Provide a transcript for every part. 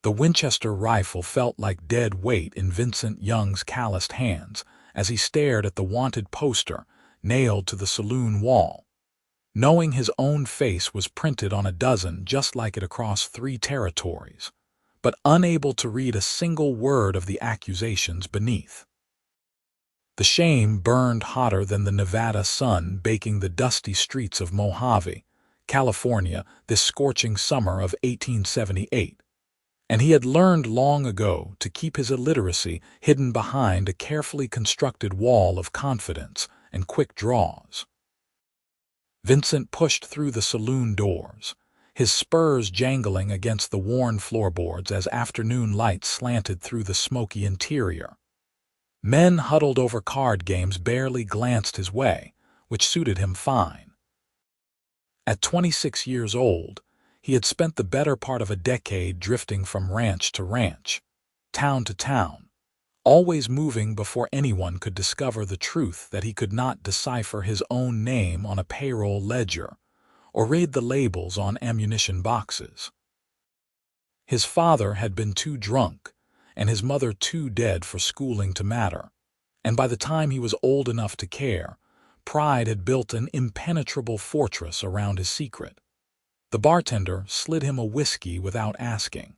The Winchester rifle felt like dead weight in Vincent Young's calloused hands as he stared at the wanted poster nailed to the saloon wall. Knowing his own face was printed on a dozen just like it across 3 territories, but unable to read a single word of the accusations beneath. The shame burned hotter than the Nevada sun baking the dusty streets of Mojave, California, this scorching summer of 1878. And he had learned long ago to keep his illiteracy hidden behind a carefully constructed wall of confidence and quick draws. Vincent pushed through the saloon doors, his spurs jangling against the worn floorboards as afternoon light slanted through the smoky interior. Men huddled over card games barely glanced his way, which suited him fine. At 26 years old, he had spent the better part of a decade drifting from ranch to ranch, town to town, always moving before anyone could discover the truth that he could not decipher his own name on a payroll ledger or read the labels on ammunition boxes. His father had been too drunk and his mother too dead for schooling to matter, and by the time he was old enough to care, pride had built an impenetrable fortress around his secret. The bartender slid him a whiskey without asking.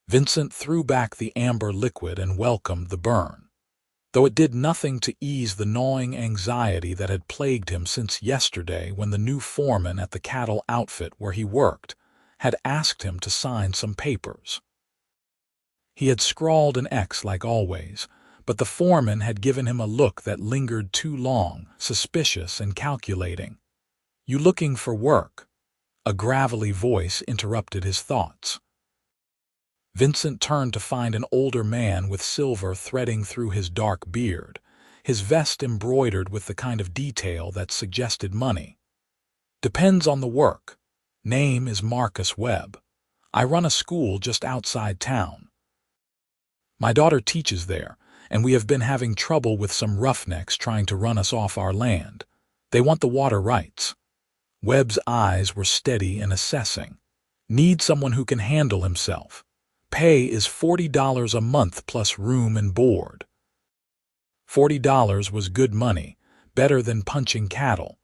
Vincent threw back the amber liquid and welcomed the burn, though it did nothing to ease the gnawing anxiety that had plagued him since yesterday when the new foreman at the cattle outfit where he worked had asked him to sign some papers. He had scrawled an X like always, but the foreman had given him a look that lingered too long, suspicious and calculating. "You looking for work?" A gravelly voice interrupted his thoughts. Vincent turned to find an older man with silver threading through his dark beard, his vest embroidered with the kind of detail that suggested money. "Depends on the work. Name is Marcus Webb. I run a school just outside town. My daughter teaches there, and we have been having trouble with some roughnecks trying to run us off our land. They want the water rights." Webb's eyes were steady and assessing. "Need someone who can handle himself. Pay is $40 a month plus room and board." $40 was good money, better than punching cattle,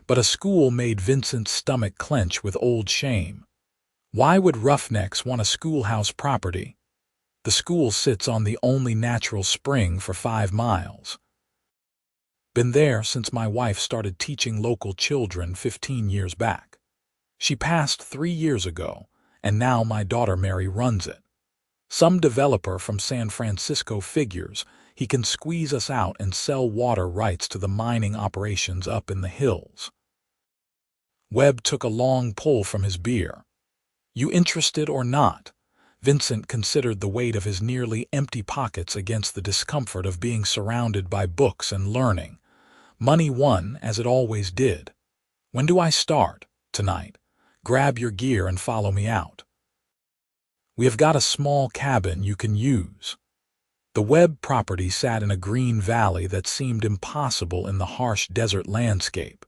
but a school made Vincent's stomach clench with old shame. Why would roughnecks want a schoolhouse property? The school sits on the only natural spring for 5 miles. Been there since my wife started teaching local children 15 years back. She passed 3 years ago, and now my daughter Mary runs it. Some developer from San Francisco figures he can squeeze us out and sell water rights to the mining operations up in the hills. Webb took a long pull from his beer. "You interested or not?" Vincent considered the weight of his nearly empty pockets against the discomfort of being surrounded by books and learning. Money won, as it always did. "When do I start?" "Tonight. Grab your gear and follow me out. We have got a small cabin you can use." The Webb property sat in a green valley that seemed impossible in the harsh desert landscape,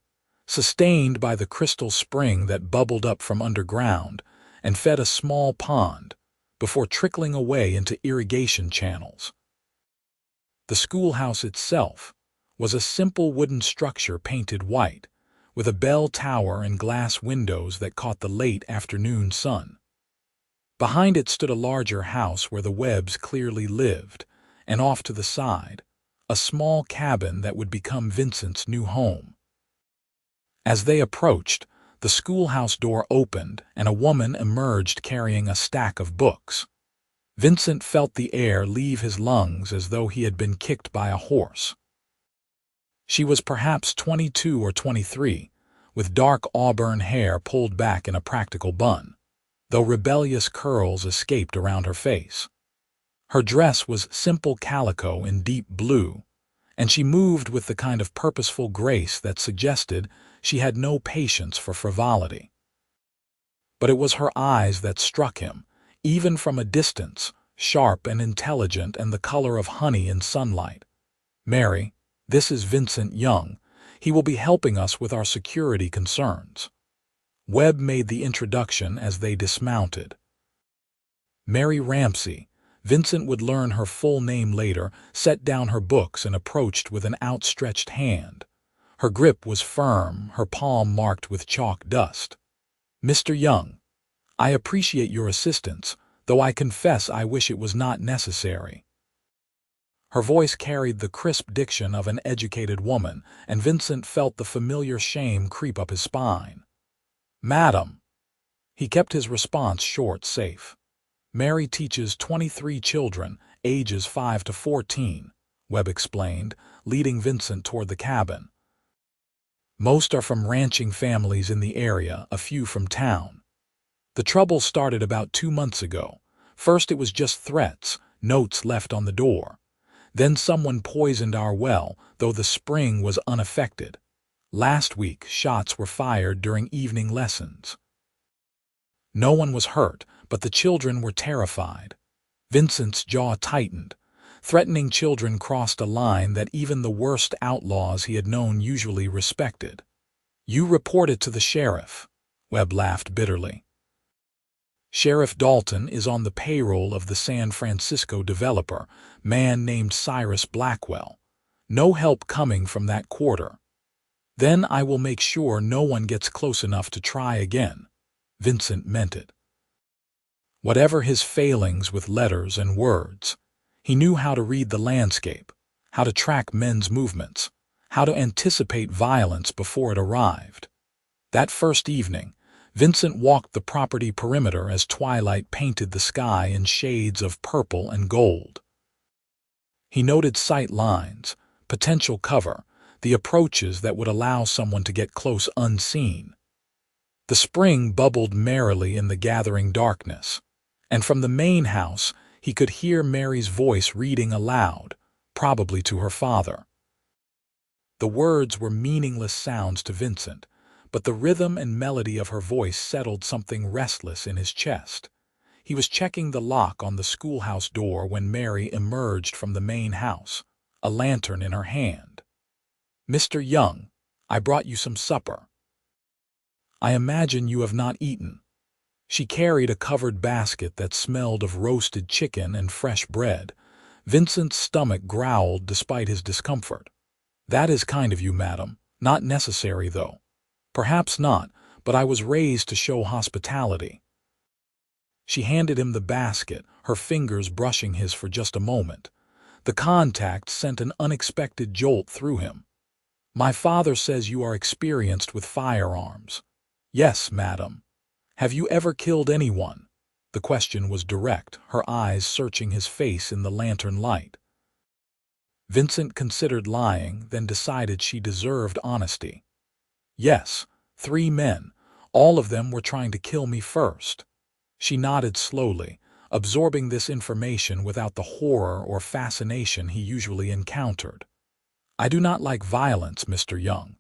sustained by the crystal spring that bubbled up from underground and fed a small pond before trickling away into irrigation channels. The schoolhouse itself was a simple wooden structure painted white, with a bell tower and glass windows that caught the late afternoon sun. Behind it stood a larger house where the Webbs clearly lived, and off to the side, a small cabin that would become Vincent's new home. As they approached, the schoolhouse door opened and a woman emerged carrying a stack of books. Vincent felt the air leave his lungs as though he had been kicked by a horse. She was perhaps 22 or 23, with dark auburn hair pulled back in a practical bun, though rebellious curls escaped around her face. Her dress was simple calico in deep blue, and she moved with the kind of purposeful grace that suggested she had no patience for frivolity. But it was her eyes that struck him, even from a distance, sharp and intelligent and the color of honey in sunlight. "Mary, this is Vincent Young. He will be helping us with our security concerns." Webb made the introduction as they dismounted. Mary Ramsey. Vincent would learn her full name later, set down her books and approached with an outstretched hand. Her grip was firm, her palm marked with chalk dust. "Mr. Young, I appreciate your assistance, though I confess I wish it was not necessary." Her voice carried the crisp diction of an educated woman, and Vincent felt the familiar shame creep up his spine. "Madam." He kept his response short, safe. "Mary teaches 23 children, ages 5 to 14, Webb explained, leading Vincent toward the cabin. "Most are from ranching families in the area, a few from town. The trouble started about 2 months ago. First it was just threats, notes left on the door. Then someone poisoned our well, though the spring was unaffected. Last week, shots were fired during evening lessons. No one was hurt, but the children were terrified." Vincent's jaw tightened. Threatening children crossed a line that even the worst outlaws he had known usually respected. "You reported to the sheriff," Webb laughed bitterly. "Sheriff Dalton is on the payroll of the San Francisco developer, man named Cyrus Blackwell. No help coming from that quarter. Then I will make sure no one gets close enough to try again." Vincent meant it. Whatever his failings with letters and words, he knew how to read the landscape, how to track men's movements, how to anticipate violence before it arrived. That first evening, Vincent walked the property perimeter as twilight painted the sky in shades of purple and gold. He noted sight lines, potential cover, the approaches that would allow someone to get close unseen. The spring bubbled merrily in the gathering darkness, and from the main house he could hear Mary's voice reading aloud, probably to her father. The words were meaningless sounds to Vincent, but the rhythm and melody of her voice settled something restless in his chest. He was checking the lock on the schoolhouse door when Mary emerged from the main house, a lantern in her hand. "Mr. Young, I brought you some supper. I imagine you have not eaten." She carried a covered basket that smelled of roasted chicken and fresh bread. Vincent's stomach growled despite his discomfort. "That is kind of you, madam. Not necessary, though." "Perhaps not, but I was raised to show hospitality." She handed him the basket, her fingers brushing his for just a moment. The contact sent an unexpected jolt through him. "My father says you are experienced with firearms." "Yes, madam." "Have you ever killed anyone?" The question was direct, her eyes searching his face in the lantern light. Vincent considered lying, then decided she deserved honesty. "Yes, 3 men. All of them were trying to kill me first." She nodded slowly, absorbing this information without the horror or fascination he usually encountered. "I do not like violence, Mr. Young.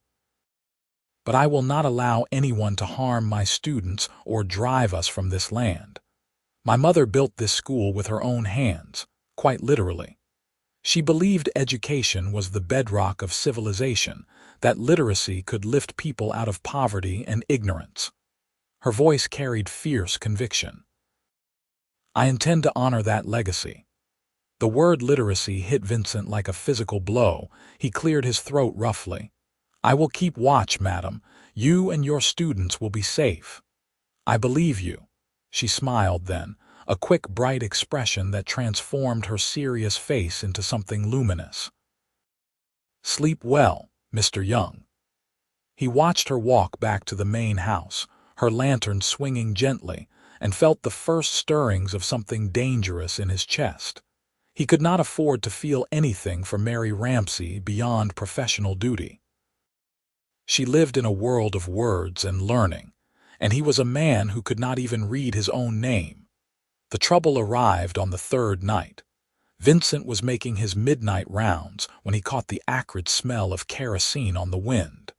But I will not allow anyone to harm my students or drive us from this land. My mother built this school with her own hands, quite literally. She believed education was the bedrock of civilization, that literacy could lift people out of poverty and ignorance." Her voice carried fierce conviction. "I intend to honor that legacy." The word literacy hit Vincent like a physical blow. He cleared his throat roughly. "I will keep watch, madam. You and your students will be safe." "I believe you." She smiled then, a quick, bright expression that transformed her serious face into something luminous. "Sleep well, Mr. Young." He watched her walk back to the main house, her lantern swinging gently, and felt the first stirrings of something dangerous in his chest. He could not afford to feel anything for Mary Ramsey beyond professional duty. She lived in a world of words and learning, and he was a man who could not even read his own name. The trouble arrived on the 3rd night. Vincent was making his midnight rounds when he caught the acrid smell of kerosene on the wind.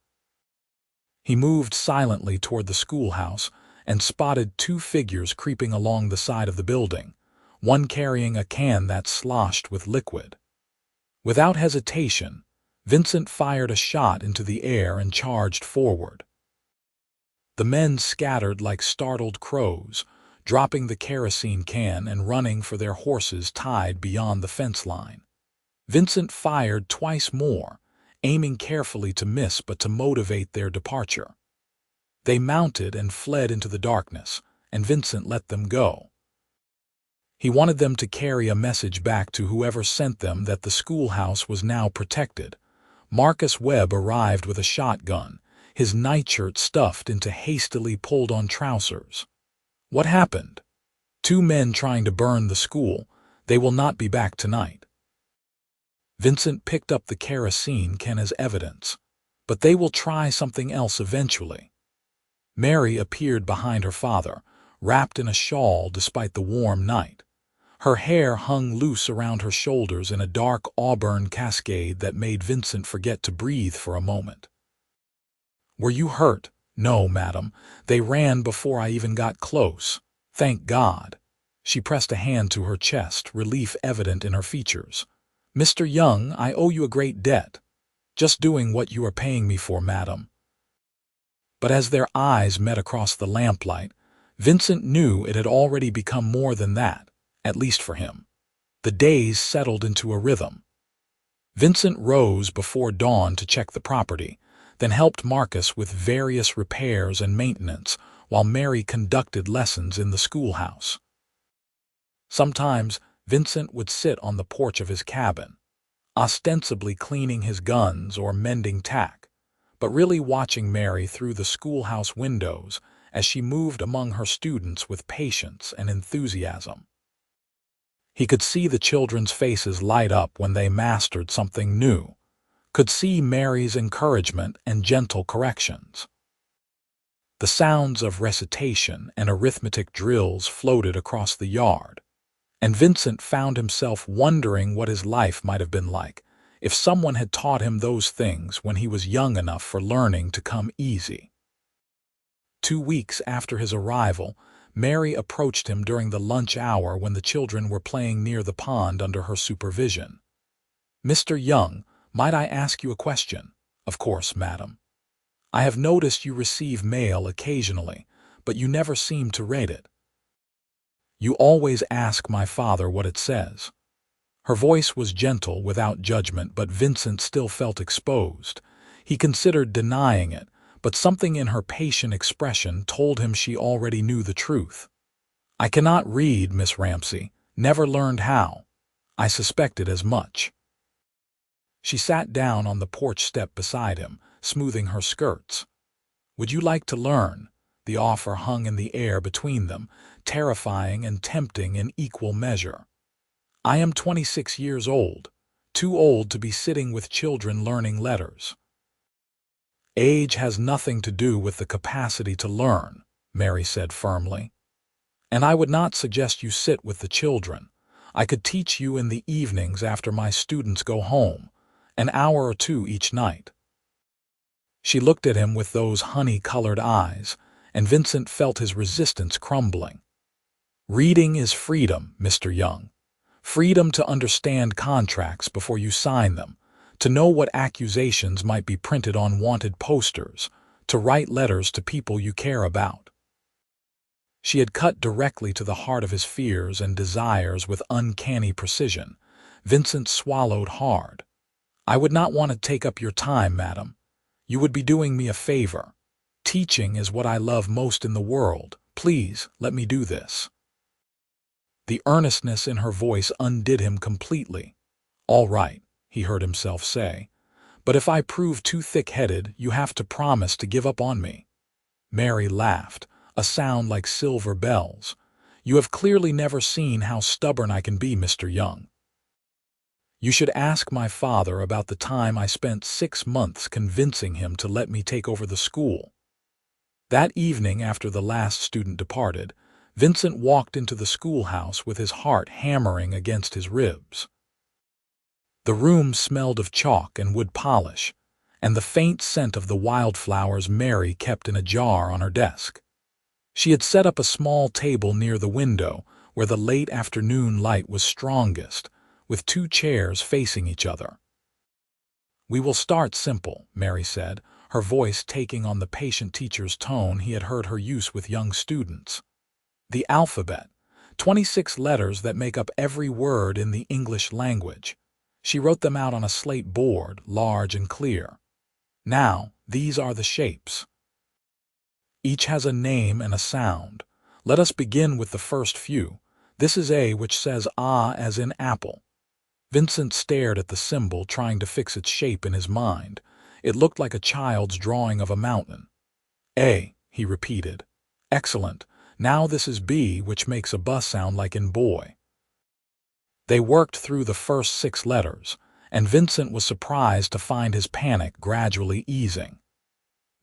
He moved silently toward the schoolhouse and spotted 2 figures creeping along the side of the building, one carrying a can that sloshed with liquid. Without hesitation, Vincent fired a shot into the air and charged forward. The men scattered like startled crows, dropping the kerosene can and running for their horses tied beyond the fence line. Vincent fired twice more, aiming carefully to miss but to motivate their departure. They mounted and fled into the darkness, and Vincent let them go. He wanted them to carry a message back to whoever sent them that the schoolhouse was now protected. Marcus Webb arrived with a shotgun, his nightshirt stuffed into hastily pulled-on trousers. "What happened?" "Two men trying to burn the school. They will not be back tonight." Vincent picked up the kerosene can as evidence. "But they will try something else eventually." Mary appeared behind her father, wrapped in a shawl despite the warm night. Her hair hung loose around her shoulders in a dark auburn cascade that made Vincent forget to breathe for a moment. "Were you hurt?" "No, madam. They ran before I even got close. Thank God." She pressed a hand to her chest, relief evident in her features. "Mr. Young, I owe you a great debt. Just doing what you are paying me for, madam." But as their eyes met across the lamplight, Vincent knew it had already become more than that, at least for him. The days settled into a rhythm. Vincent rose before dawn to check the property, then helped Marcus with various repairs and maintenance while Mary conducted lessons in the schoolhouse. Sometimes Vincent would sit on the porch of his cabin, ostensibly cleaning his guns or mending tack, but really watching Mary through the schoolhouse windows as she moved among her students with patience and enthusiasm. He could see the children's faces light up when they mastered something new, could see Mary's encouragement and gentle corrections. The sounds of recitation and arithmetic drills floated across the yard, and Vincent found himself wondering what his life might have been like if someone had taught him those things when he was young enough for learning to come easy. 2 weeks after his arrival, Mary approached him during the lunch hour when the children were playing near the pond under her supervision. "Mr. Young, might I ask you a question?" "Of course, madam." "I have noticed you receive mail occasionally, but you never seem to read it." "You always ask my father what it says." Her voice was gentle, without judgment, but Vincent still felt exposed. He considered denying it, but something in her patient expression told him she already knew the truth. "I cannot read, Miss Ramsey. Never learned how." "I suspected as much." She sat down on the porch step beside him, smoothing her skirts. "Would you like to learn?" The offer hung in the air between them, terrifying and tempting in equal measure. "I am 26 years old, too old to be sitting with children learning letters." "Age has nothing to do with the capacity to learn," Mary said firmly. "And I would not suggest you sit with the children. I could teach you in the evenings after my students go home, an hour or two each night." She looked at him with those honey-colored eyes, and Vincent felt his resistance crumbling. "Reading is freedom, Mr. Young. Freedom to understand contracts before you sign them, to know what accusations might be printed on wanted posters, to write letters to people you care about." She had cut directly to the heart of his fears and desires with uncanny precision. Vincent swallowed hard. "I would not want to take up your time, madam. You would be doing me a favor. Teaching is what I love most in the world. Please, let me do this." The earnestness in her voice undid him completely. "All right," he heard himself say. "But if I prove too thick-headed, you have to promise to give up on me." Mary laughed, a sound like silver bells. "You have clearly never seen how stubborn I can be, Mr. Young. You should ask my father about the time I spent 6 months convincing him to let me take over the school." That evening, after the last student departed, Vincent walked into the schoolhouse with his heart hammering against his ribs. The room smelled of chalk and wood polish, and the faint scent of the wildflowers Mary kept in a jar on her desk. She had set up a small table near the window where the late afternoon light was strongest, with 2 chairs facing each other. "We will start simple," Mary said, her voice taking on the patient teacher's tone he had heard her use with young students. The alphabet, 26 letters that make up every word in the English language. She wrote them out on a slate board, large and clear. Now, these are the shapes. Each has a name and a sound. Let us begin with the first few. This is A, which says ah as in apple. Vincent stared at the symbol, trying to fix its shape in his mind. It looked like a child's drawing of a mountain. A, he repeated. Excellent. Now this is B, which makes a B sound like in boy. They worked through the first 6 letters, and Vincent was surprised to find his panic gradually easing.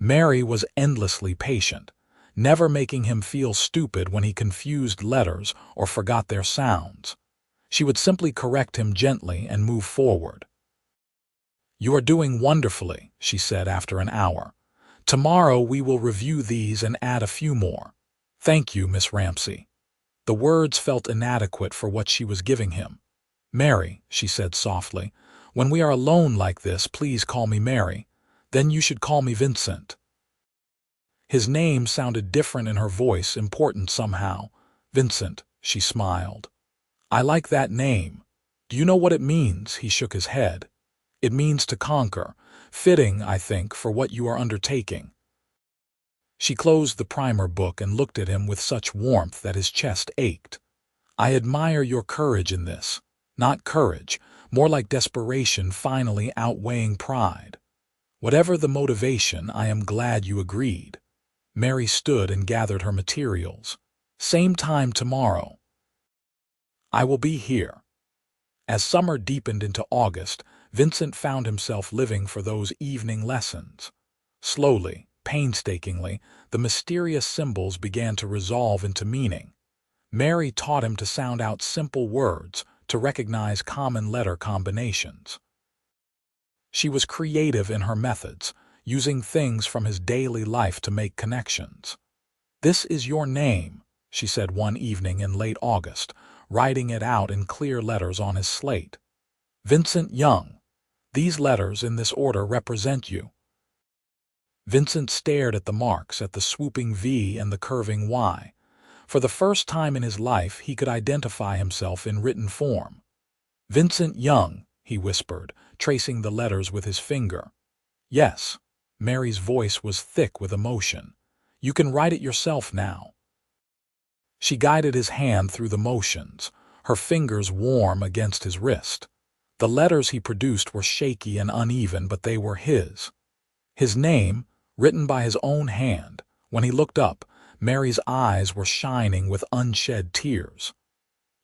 Mary was endlessly patient, never making him feel stupid when he confused letters or forgot their sounds. She would simply correct him gently and move forward. "You are doing wonderfully," she said after an hour. "Tomorrow we will review these and add a few more." "Thank you, Miss Ramsey." The words felt inadequate for what she was giving him. "Mary," she said softly, "when we are alone like this, please call me Mary. Then you should call me Vincent." His name sounded different in her voice, important somehow. "Vincent," she smiled. "I like that name. Do you know what it means?" He shook his head. "It means to conquer. Fitting, I think, for what you are undertaking." She closed the primer book and looked at him with such warmth that his chest ached. "I admire your courage in this. Not courage, more like desperation finally outweighing pride. Whatever the motivation, I am glad you agreed." Mary stood and gathered her materials. "Same time tomorrow." "I will be here." As summer deepened into August, Vincent found himself living for those evening lessons. Slowly, painstakingly, the mysterious symbols began to resolve into meaning. Mary taught him to sound out simple words, to recognize common letter combinations. She was creative in her methods, using things from his daily life to make connections. "This is your name," she said one evening in late August, writing it out in clear letters on his slate. "Vincent Young. These letters in this order represent you." Vincent stared at the marks, at the swooping V and the curving Y. For the first time in his life, he could identify himself in written form. "Vincent Young," he whispered, tracing the letters with his finger. "Yes." Mary's voice was thick with emotion. "You can write it yourself now." She guided his hand through the motions, her fingers warm against his wrist. The letters he produced were shaky and uneven, but they were his. His name, written by his own hand. When he looked up, Mary's eyes were shining with unshed tears.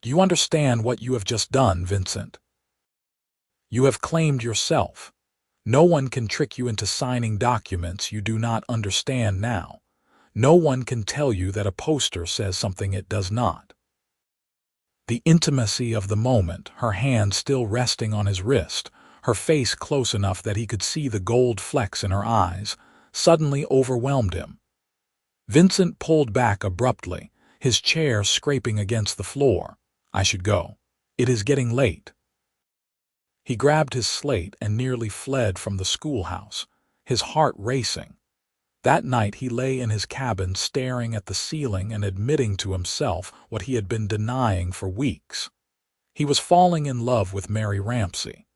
"Do you understand what you have just done, Vincent? You have claimed yourself. No one can trick you into signing documents you do not understand now. No one can tell you that a poster says something it does not." The intimacy of the moment, her hand still resting on his wrist, her face close enough that he could see the gold flecks in her eyes, suddenly overwhelmed him. Vincent pulled back abruptly, his chair scraping against the floor. "I should go. It is getting late." He grabbed his slate and nearly fled from the schoolhouse, his heart racing. That night he lay in his cabin staring at the ceiling and admitting to himself what he had been denying for weeks. He was falling in love with Mary Ramsey.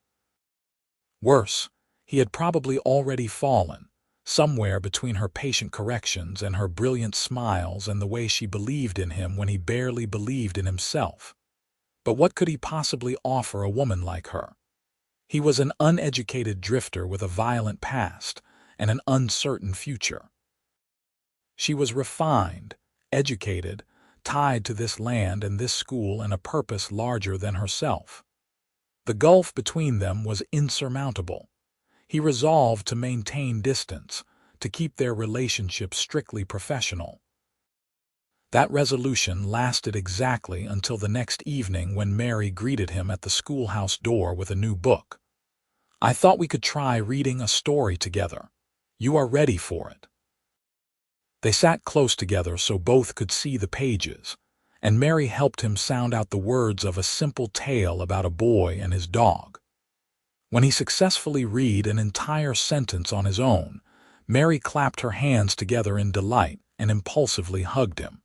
Worse, he had probably already fallen, somewhere between her patient corrections and her brilliant smiles and the way she believed in him when he barely believed in himself. But what could he possibly offer a woman like her? He was an uneducated drifter with a violent past and an uncertain future. She was refined, educated, tied to this land and this school and a purpose larger than herself. The gulf between them was insurmountable. He resolved to maintain distance, to keep their relationship strictly professional. That resolution lasted exactly until the next evening when Mary greeted him at the schoolhouse door with a new book. "I thought we could try reading a story together. You are ready for it." They sat close together so both could see the pages, and Mary helped him sound out the words of a simple tale about a boy and his dog. When he successfully read an entire sentence on his own, Mary clapped her hands together in delight and impulsively hugged him.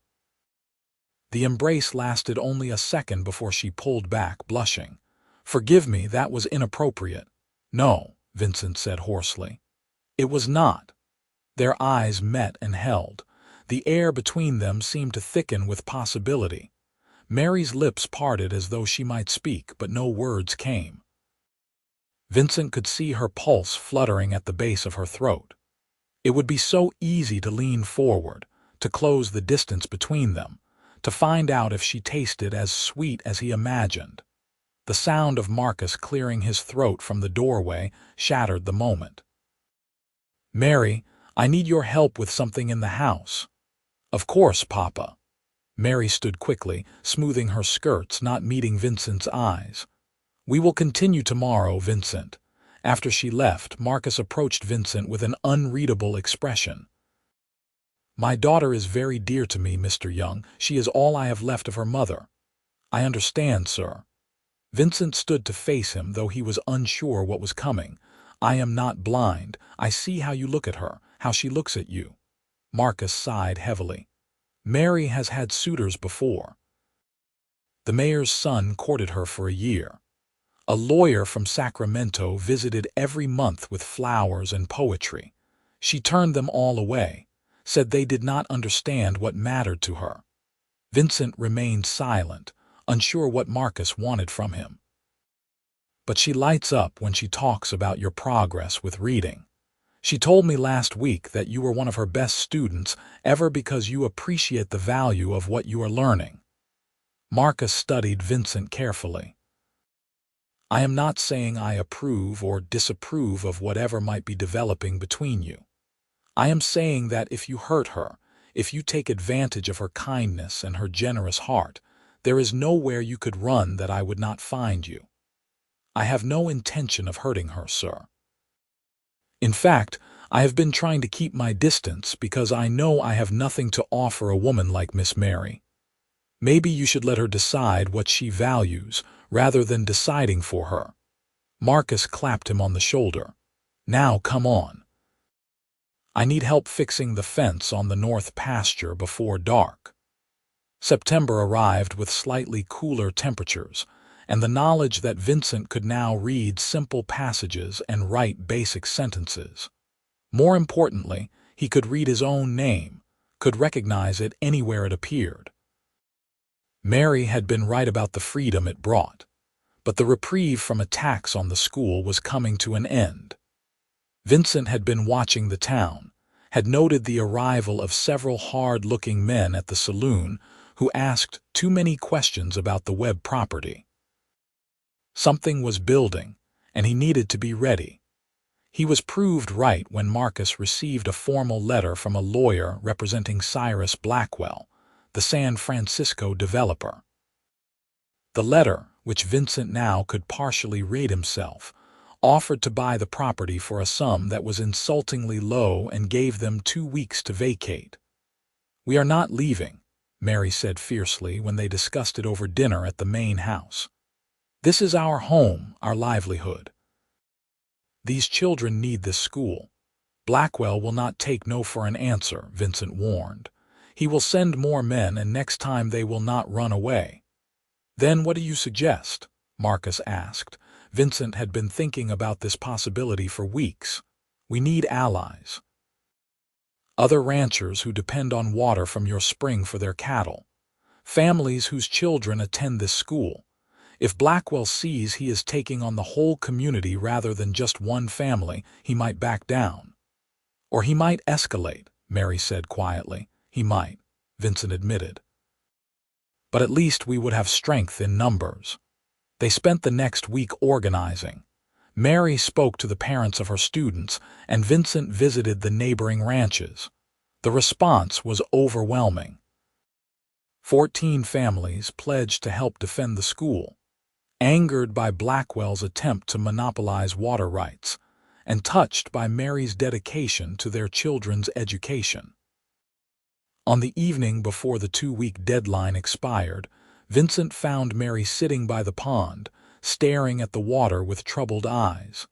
The embrace lasted only a second before she pulled back, blushing. "Forgive me, that was inappropriate." "No," Vincent said hoarsely. "It was not." Their eyes met and held. The air between them seemed to thicken with possibility. Mary's lips parted as though she might speak, but no words came. Vincent could see her pulse fluttering at the base of her throat. It would be so easy to lean forward, to close the distance between them, to find out if she tasted as sweet as he imagined. The sound of Marcus clearing his throat from the doorway shattered the moment. "Mary, I need your help with something in the house." "Of course, Papa." Mary stood quickly, smoothing her skirts, not meeting Vincent's eyes. "We will continue tomorrow, Vincent." After she left, Marcus approached Vincent with an unreadable expression. "My daughter is very dear to me, Mr. Young. She is all I have left of her mother." "I understand, sir." Vincent stood to face him, though he was unsure what was coming. "I am not blind. I see how you look at her, how she looks at you." Marcus sighed heavily. "Mary has had suitors before. The mayor's son courted her for a year. A lawyer from Sacramento visited every month with flowers and poetry. She turned them all away, said they did not understand what mattered to her." Vincent remained silent, unsure what Marcus wanted from him. "But she lights up when she talks about your progress with reading. She told me last week that you were one of her best students ever because you appreciate the value of what you are learning." Marcus studied Vincent carefully. "I am not saying I approve or disapprove of whatever might be developing between you. I am saying that if you hurt her, if you take advantage of her kindness and her generous heart, there is nowhere you could run that I would not find you. I have no intention of hurting her, sir. In fact, I have been trying to keep my distance because I know I have nothing to offer a woman like Miss Mary. Maybe you should let her decide what she values rather than deciding for her." Marcus clapped him on the shoulder. "Now come on. I need help fixing the fence on the north pasture before dark." September arrived with slightly cooler temperatures, and the knowledge that Vincent could now read simple passages and write basic sentences. More importantly, he could read his own name, could recognize it anywhere it appeared. Mary had been right about the freedom it brought, but the reprieve from attacks on the school was coming to an end. Vincent had been watching the town, had noted the arrival of several hard-looking men at the saloon who asked too many questions about the Webb property. Something was building, and he needed to be ready. He was proved right when Marcus received a formal letter from a lawyer representing Cyrus Blackwell, the San Francisco developer. The letter, which Vincent now could partially read himself, offered to buy the property for a sum that was insultingly low and gave them 2 weeks to vacate. "We are not leaving," Mary said fiercely when they discussed it over dinner at the main house. "This is our home, our livelihood. These children need this school. Blackwell will not take no for an answer," Vincent warned. "He will send more men, and next time they will not run away." "Then what do you suggest?" Marcus asked. Vincent had been thinking about this possibility for weeks. "We need allies. Other ranchers who depend on water from your spring for their cattle. Families whose children attend this school. If Blackwell sees he is taking on the whole community rather than just one family, he might back down. Or he might escalate," Mary said quietly. "He might," Vincent admitted. "But at least we would have strength in numbers." They spent the next week organizing. Mary spoke to the parents of her students, and Vincent visited the neighboring ranches. The response was overwhelming. 14 families pledged to help defend the school, angered by Blackwell's attempt to monopolize water rights, and touched by Mary's dedication to their children's education. On the evening before the 2-week deadline expired, Vincent found Mary sitting by the pond, staring at the water with troubled eyes.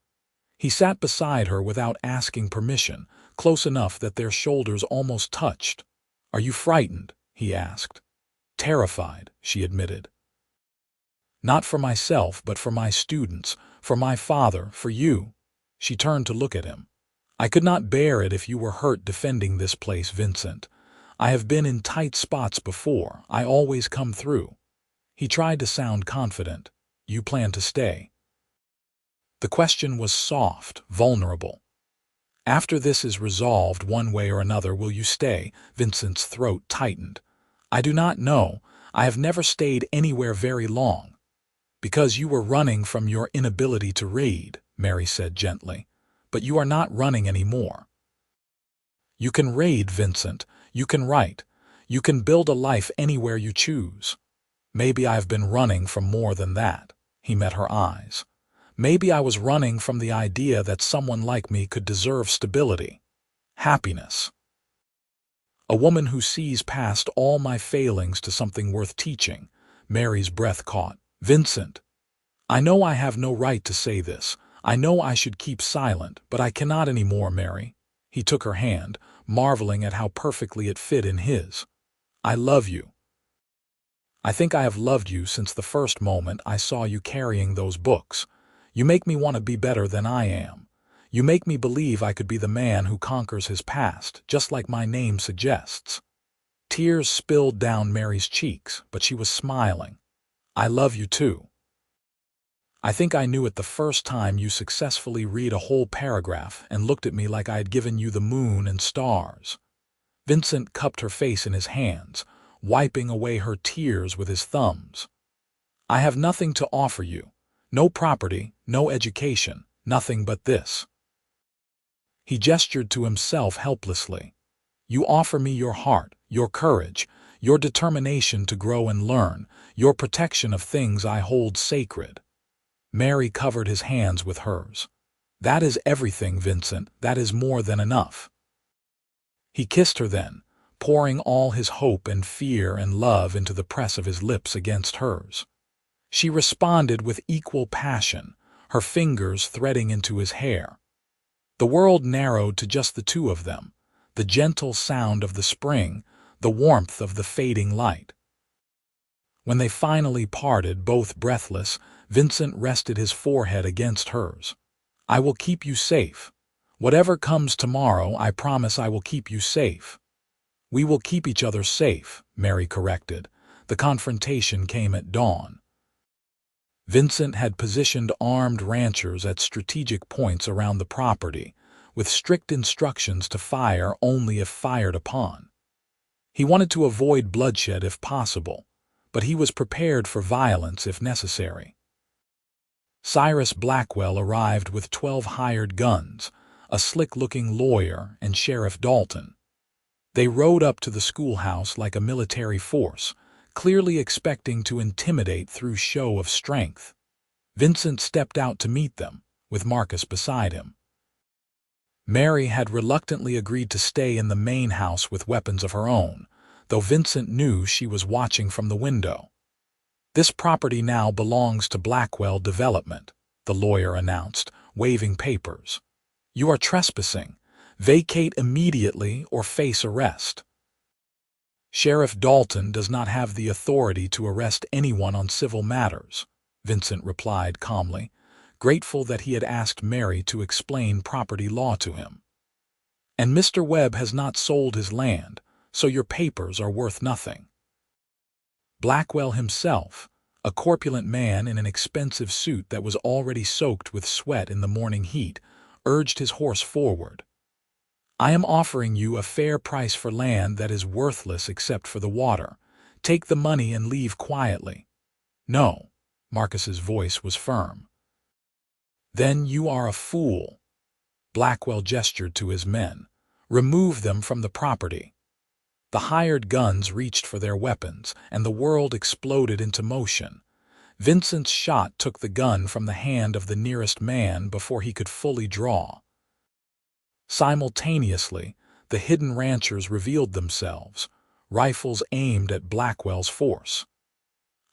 He sat beside her without asking permission, close enough that their shoulders almost touched. "Are you frightened?" he asked. Terrified, she admitted. Not for myself, but for my students, for my father, for you. She turned to look at him. I could not bear it if you were hurt defending this place, Vincent. I have been in tight spots before. I always come through. He tried to sound confident. You plan to stay? The question was soft, vulnerable. After this is resolved one way or another, will you stay? Vincent's throat tightened. I do not know. I have never stayed anywhere very long. Because you were running from your inability to read, Mary said gently. But you are not running anymore. You can read, Vincent. You can write. You can build a life anywhere you choose. Maybe I have been running from more than that. He met her eyes. Maybe I was running from the idea that someone like me could deserve stability, happiness. A woman who sees past all my failings to something worth teaching. Mary's breath caught. Vincent, I know I have no right to say this. I know I should keep silent, but I cannot anymore, Mary. He took her hand, marveling at how perfectly it fit in his. I love you. I think I have loved you since the first moment I saw you carrying those books. You make me want to be better than I am. You make me believe I could be the man who conquers his past, just like my name suggests. Tears spilled down Mary's cheeks, but she was smiling. I love you too. I think I knew it the first time you successfully read a whole paragraph and looked at me like I had given you the moon and stars. Vincent cupped her face in his hands, wiping away her tears with his thumbs. I have nothing to offer you. No property, no education, nothing but this. He gestured to himself helplessly. You offer me your heart, your courage, your determination to grow and learn, your protection of things I hold sacred. Mary covered his hands with hers. That is everything, Vincent. That is more than enough. He kissed her then, pouring all his hope and fear and love into the press of his lips against hers. She responded with equal passion, her fingers threading into his hair. The world narrowed to just the two of them, the gentle sound of the spring, the warmth of the fading light. When they finally parted, both breathless, Vincent rested his forehead against hers. I will keep you safe. Whatever comes tomorrow, I promise I will keep you safe. We will keep each other safe, Mary corrected. The confrontation came at dawn. Vincent had positioned armed ranchers at strategic points around the property, with strict instructions to fire only if fired upon. He wanted to avoid bloodshed if possible, but he was prepared for violence if necessary. Cyrus Blackwell arrived with 12 hired guns, a slick-looking lawyer, and Sheriff Dalton. They rode up to the schoolhouse like a military force, clearly expecting to intimidate through show of strength. Vincent stepped out to meet them, with Marcus beside him. Mary had reluctantly agreed to stay in the main house with weapons of her own, though Vincent knew she was watching from the window. This property now belongs to Blackwell Development, the lawyer announced, waving papers. You are trespassing. Vacate immediately or face arrest. Sheriff Dalton does not have the authority to arrest anyone on civil matters, Vincent replied calmly, grateful that he had asked Mary to explain property law to him. And Mr. Webb has not sold his land, so your papers are worth nothing. Blackwell himself, a corpulent man in an expensive suit that was already soaked with sweat in the morning heat, urged his horse forward. I am offering you a fair price for land that is worthless except for the water. Take the money and leave quietly. No, Marcus's voice was firm. Then you are a fool. Blackwell gestured to his men. Remove them from the property. The hired guns reached for their weapons, and the world exploded into motion. Vincent's shot took the gun from the hand of the nearest man before he could fully draw. Simultaneously, the hidden ranchers revealed themselves, rifles aimed at Blackwell's force.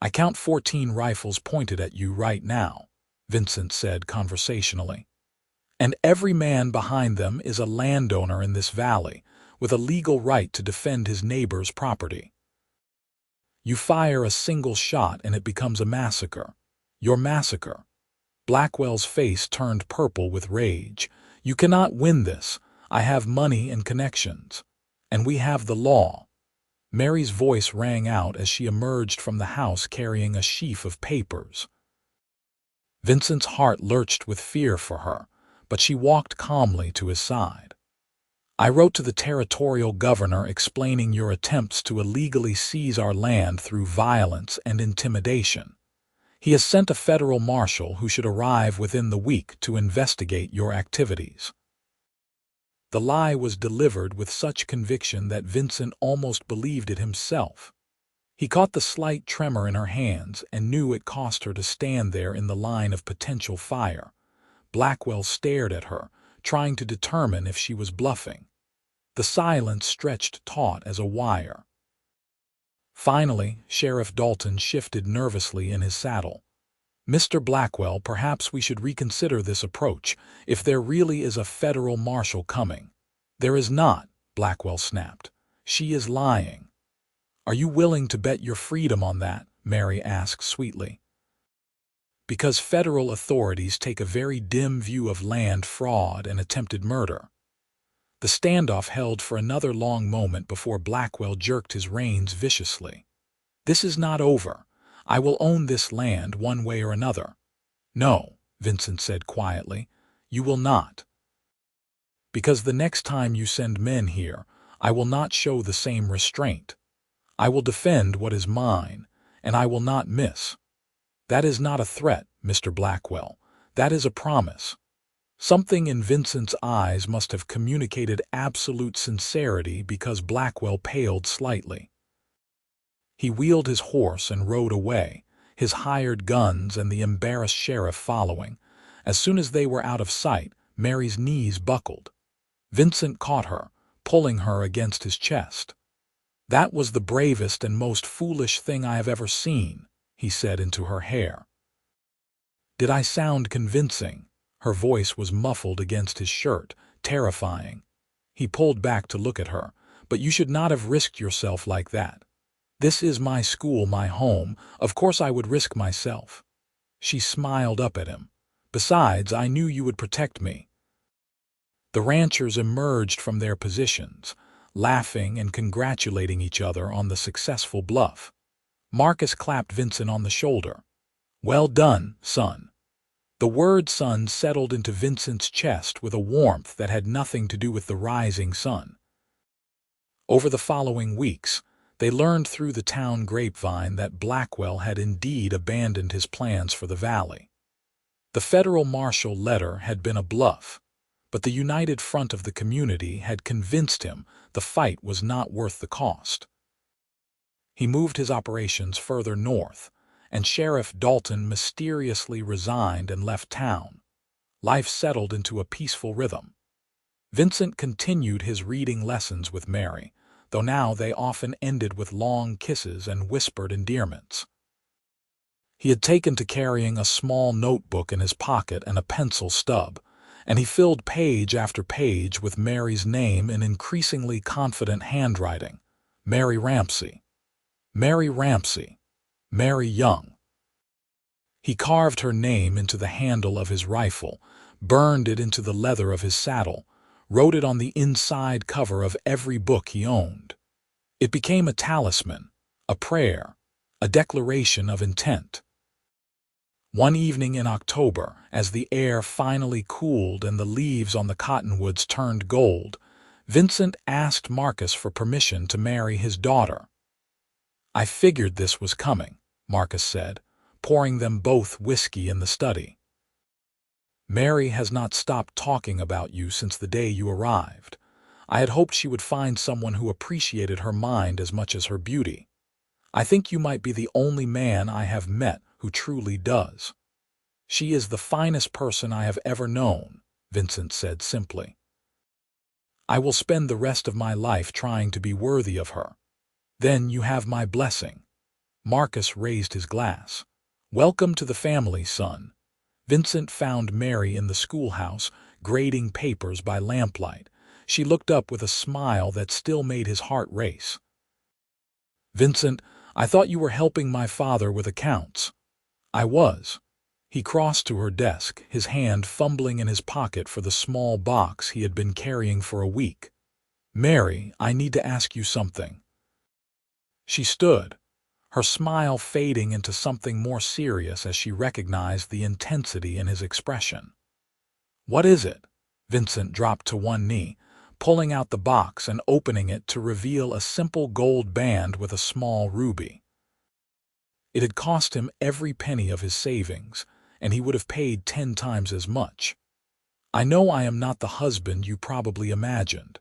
I count 14 rifles pointed at you right now, Vincent said conversationally. And every man behind them is a landowner in this valley, with a legal right to defend his neighbor's property. You fire a single shot and it becomes a massacre. Your massacre. Blackwell's face turned purple with rage. You cannot win this. I have money and connections. And we have the law. Mary's voice rang out as she emerged from the house carrying a sheaf of papers. Vincent's heart lurched with fear for her, but she walked calmly to his side. I wrote to the territorial governor explaining your attempts to illegally seize our land through violence and intimidation. He has sent a federal marshal who should arrive within the week to investigate your activities. The lie was delivered with such conviction that Vincent almost believed it himself. He caught the slight tremor in her hands and knew it cost her to stand there in the line of potential fire. Blackwell stared at her, trying to determine if she was bluffing. The silence stretched taut as a wire. Finally, Sheriff Dalton shifted nervously in his saddle. "Mr. Blackwell, perhaps we should reconsider this approach, if there really is a federal marshal coming." "There is not," Blackwell snapped. "She is lying." "Are you willing to bet your freedom on that?" Mary asked sweetly. "Because federal authorities take a very dim view of land fraud and attempted murder." The standoff held for another long moment before Blackwell jerked his reins viciously. "This is not over. I will own this land one way or another." "No," Vincent said quietly, "you will not. Because the next time you send men here, I will not show the same restraint. I will defend what is mine, and I will not miss." "That is not a threat, Mr. Blackwell. That is a promise." Something in Vincent's eyes must have communicated absolute sincerity because Blackwell paled slightly. He wheeled his horse and rode away, his hired guns and the embarrassed sheriff following. As soon as they were out of sight, Mary's knees buckled. Vincent caught her, pulling her against his chest. "That was the bravest and most foolish thing I have ever seen," he said into her hair. "Did I sound convincing?" Her voice was muffled against his shirt, terrifying. He pulled back to look at her. "But you should not have risked yourself like that. This is my school, my home. Of course I would risk myself." She smiled up at him. "Besides, I knew you would protect me." The ranchers emerged from their positions, laughing and congratulating each other on the successful bluff. Marcus clapped Vincent on the shoulder. "Well done, son." The word son settled into Vincent's chest with a warmth that had nothing to do with the rising sun. Over the following weeks, they learned through the town grapevine that Blackwell had indeed abandoned his plans for the valley. The federal marshal letter had been a bluff, but the united front of the community had convinced him the fight was not worth the cost. He moved his operations further north, and Sheriff Dalton mysteriously resigned and left town. Life settled into a peaceful rhythm. Vincent continued his reading lessons with Mary, though now they often ended with long kisses and whispered endearments. He had taken to carrying a small notebook in his pocket and a pencil stub, and he filled page after page with Mary's name in increasingly confident handwriting. Mary Ramsey. Mary Ramsey. Mary Young. He carved her name into the handle of his rifle, burned it into the leather of his saddle, wrote it on the inside cover of every book he owned. It became a talisman, a prayer, a declaration of intent. One evening in October, as the air finally cooled and the leaves on the cottonwoods turned gold, Vincent asked Marcus for permission to marry his daughter. "I figured this was coming," Marcus said, pouring them both whiskey in the study. "Mary has not stopped talking about you since the day you arrived. I had hoped she would find someone who appreciated her mind as much as her beauty. I think you might be the only man I have met who truly does." "She is the finest person I have ever known," Vincent said simply. "I will spend the rest of my life trying to be worthy of her." "Then you have my blessing." Marcus raised his glass. "Welcome to the family, son." Vincent found Mary in the schoolhouse, grading papers by lamplight. She looked up with a smile that still made his heart race. "Vincent, I thought you were helping my father with accounts." "I was." He crossed to her desk, his hand fumbling in his pocket for the small box he had been carrying for a week. "Mary, I need to ask you something." She stood, her smile fading into something more serious as she recognized the intensity in his expression. "What is it?" Vincent dropped to one knee, pulling out the box and opening it to reveal a simple gold band with a small ruby. It had cost him every penny of his savings, and he would have paid 10 times as much. "I know I am not the husband you probably imagined.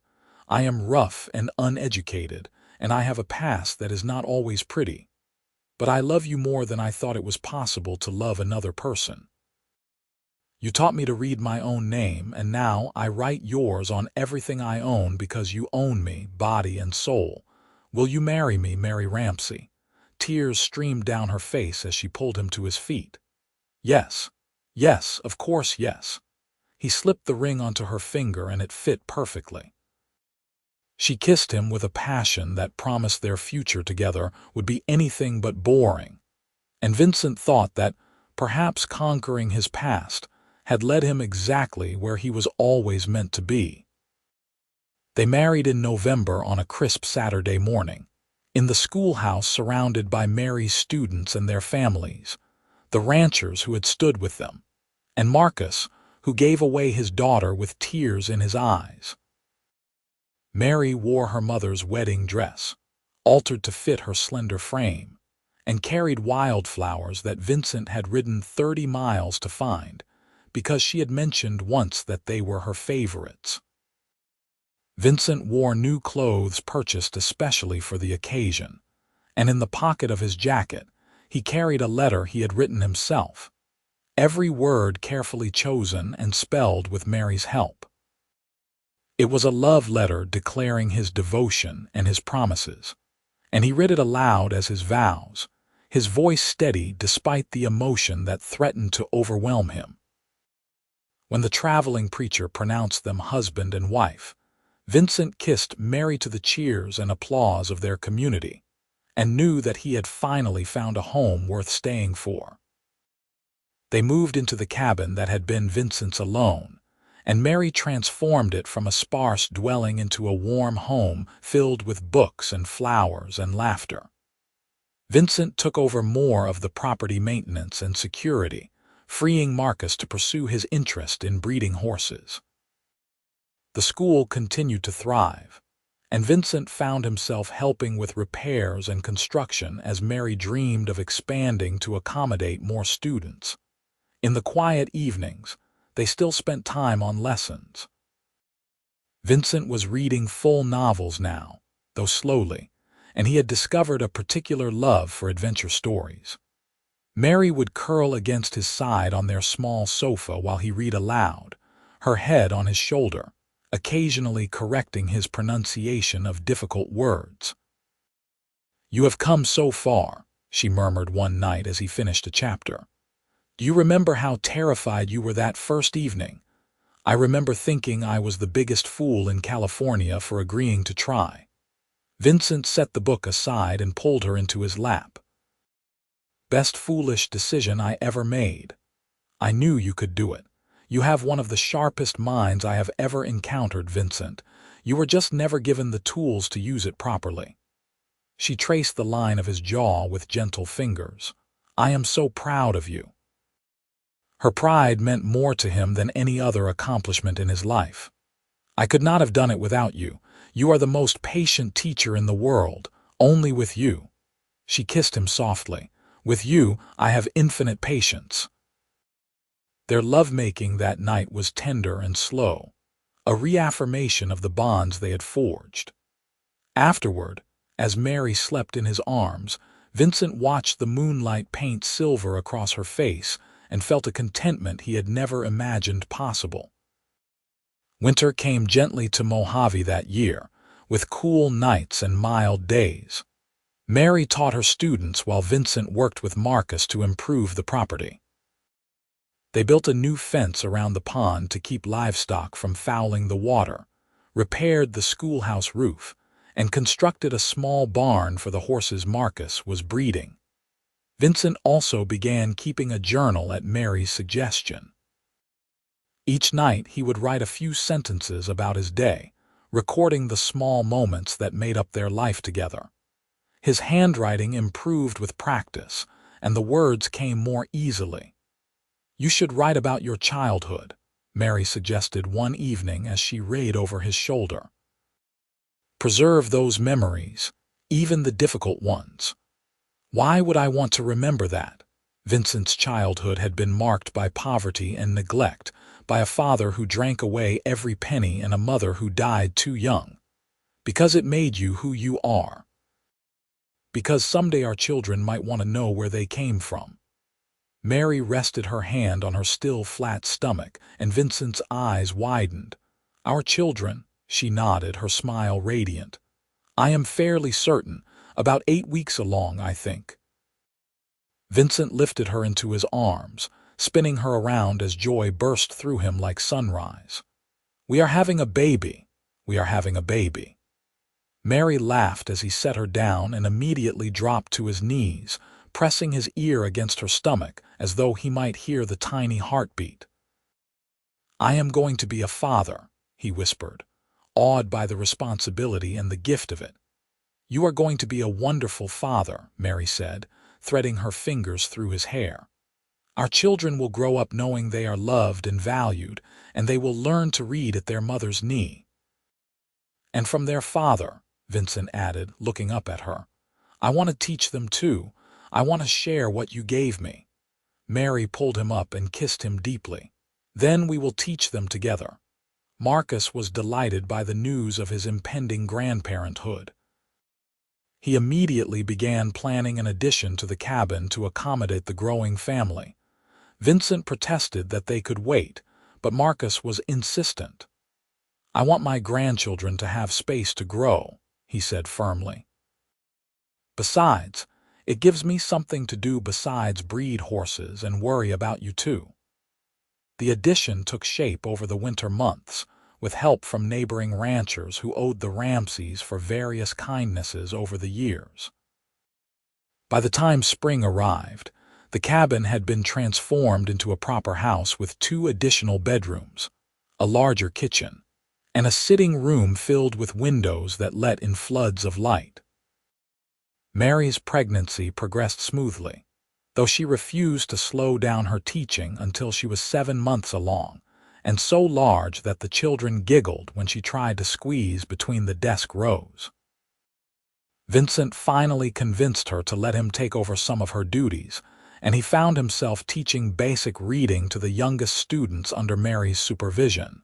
I am rough and uneducated, and I have a past that is not always pretty. But I love you more than I thought it was possible to love another person. You taught me to read my own name, and now I write yours on everything I own because you own me, body and soul. Will you marry me, Mary Ramsey?" Tears streamed down her face as she pulled him to his feet. "Yes. Yes, of course, yes." He slipped the ring onto her finger and it fit perfectly. She kissed him with a passion that promised their future together would be anything but boring. And Vincent thought that perhaps conquering his past had led him exactly where he was always meant to be. They married in November on a crisp Saturday morning, in the schoolhouse surrounded by Mary's students and their families, the ranchers who had stood with them, and Marcus, who gave away his daughter with tears in his eyes. Mary wore her mother's wedding dress, altered to fit her slender frame, and carried wildflowers that Vincent had ridden 30 miles to find, because she had mentioned once that they were her favorites. Vincent wore new clothes purchased especially for the occasion, and in the pocket of his jacket he carried a letter he had written himself, every word carefully chosen and spelled with Mary's help. It was a love letter declaring his devotion and his promises, and he read it aloud as his vows, his voice steady despite the emotion that threatened to overwhelm him. When the traveling preacher pronounced them husband and wife, Vincent kissed Mary to the cheers and applause of their community, and knew that he had finally found a home worth staying for. They moved into the cabin that had been Vincent's alone, and Mary transformed it from a sparse dwelling into a warm home filled with books and flowers and laughter. Vincent took over more of the property maintenance and security, freeing Marcus to pursue his interest in breeding horses. The school continued to thrive, and Vincent found himself helping with repairs and construction as Mary dreamed of expanding to accommodate more students. In the quiet evenings, they still spent time on lessons. Vincent was reading full novels now, though slowly, and he had discovered a particular love for adventure stories. Mary would curl against his side on their small sofa while he read aloud, her head on his shoulder, occasionally correcting his pronunciation of difficult words. "You have come so far," she murmured one night as he finished a chapter. "Do you remember how terrified you were that first evening? I remember thinking I was the biggest fool in California for agreeing to try." Vincent set the book aside and pulled her into his lap. "Best foolish decision I ever made. I knew you could do it. You have one of the sharpest minds I have ever encountered, Vincent. You were just never given the tools to use it properly." She traced the line of his jaw with gentle fingers. "I am so proud of you." Her pride meant more to him than any other accomplishment in his life. "I could not have done it without you. You are the most patient teacher in the world. Only with you." She kissed him softly. "With you, I have infinite patience." Their lovemaking that night was tender and slow, a reaffirmation of the bonds they had forged. Afterward, as Mary slept in his arms, Vincent watched the moonlight paint silver across her face and felt a contentment he had never imagined possible. Winter came gently to Mojave that year, with cool nights and mild days. Mary taught her students while Vincent worked with Marcus to improve the property. They built a new fence around the pond to keep livestock from fouling the water, repaired the schoolhouse roof, and constructed a small barn for the horses Marcus was breeding. Vincent also began keeping a journal at Mary's suggestion. Each night he would write a few sentences about his day, recording the small moments that made up their life together. His handwriting improved with practice, and the words came more easily. "You should write about your childhood," Mary suggested one evening as she rayed over his shoulder. "Preserve those memories, even the difficult ones." Why would I want to remember that? Vincent's childhood had been marked by poverty and neglect, by a father who drank away every penny and a mother who died too young. Because it made you who you are. Because someday our children might want to know where they came from. Mary rested her hand on her still flat stomach, and Vincent's eyes widened. "Our children," she nodded, her smile radiant. "I am fairly certain. About 8 weeks along, I think." Vincent lifted her into his arms, spinning her around as joy burst through him like sunrise. "We are having a baby. We are having a baby." Mary laughed as he set her down and immediately dropped to his knees, pressing his ear against her stomach as though he might hear the tiny heartbeat. "I am going to be a father," he whispered, awed by the responsibility and the gift of it. "You are going to be a wonderful father," Mary said, threading her fingers through his hair. "Our children will grow up knowing they are loved and valued, and they will learn to read at their mother's knee." "And from their father," Vincent added, looking up at her. "I want to teach them too. I want to share what you gave me." Mary pulled him up and kissed him deeply. "Then we will teach them together." Marcus was delighted by the news of his impending grandparenthood. He immediately began planning an addition to the cabin to accommodate the growing family. Vincent protested that they could wait, but Marcus was insistent. "I want my grandchildren to have space to grow," he said firmly. "Besides, it gives me something to do besides breed horses and worry about you too." The addition took shape over the winter months, with help from neighboring ranchers who owed the Ramseys for various kindnesses over the years. By the time spring arrived, the cabin had been transformed into a proper house with 2 additional bedrooms, a larger kitchen, and a sitting room filled with windows that let in floods of light. Mary's pregnancy progressed smoothly, though she refused to slow down her teaching until she was 7 months along, and so large that the children giggled when she tried to squeeze between the desk rows. Vincent finally convinced her to let him take over some of her duties, and he found himself teaching basic reading to the youngest students under Mary's supervision.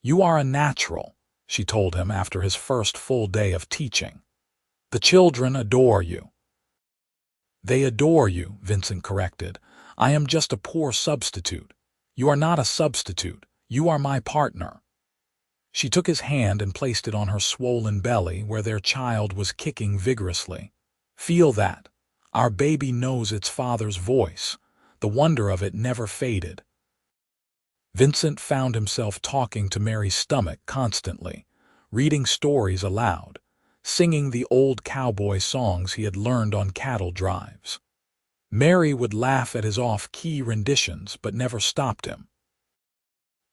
"You are a natural," she told him after his first full day of teaching. "The children adore you." "They adore you," Vincent corrected. "I am just a poor substitute." "You are not a substitute. You are my partner." She took his hand and placed it on her swollen belly where their child was kicking vigorously. "Feel that. Our baby knows its father's voice." The wonder of it never faded. Vincent found himself talking to Mary's stomach constantly, reading stories aloud, singing the old cowboy songs he had learned on cattle drives. Mary would laugh at his off-key renditions but never stopped him.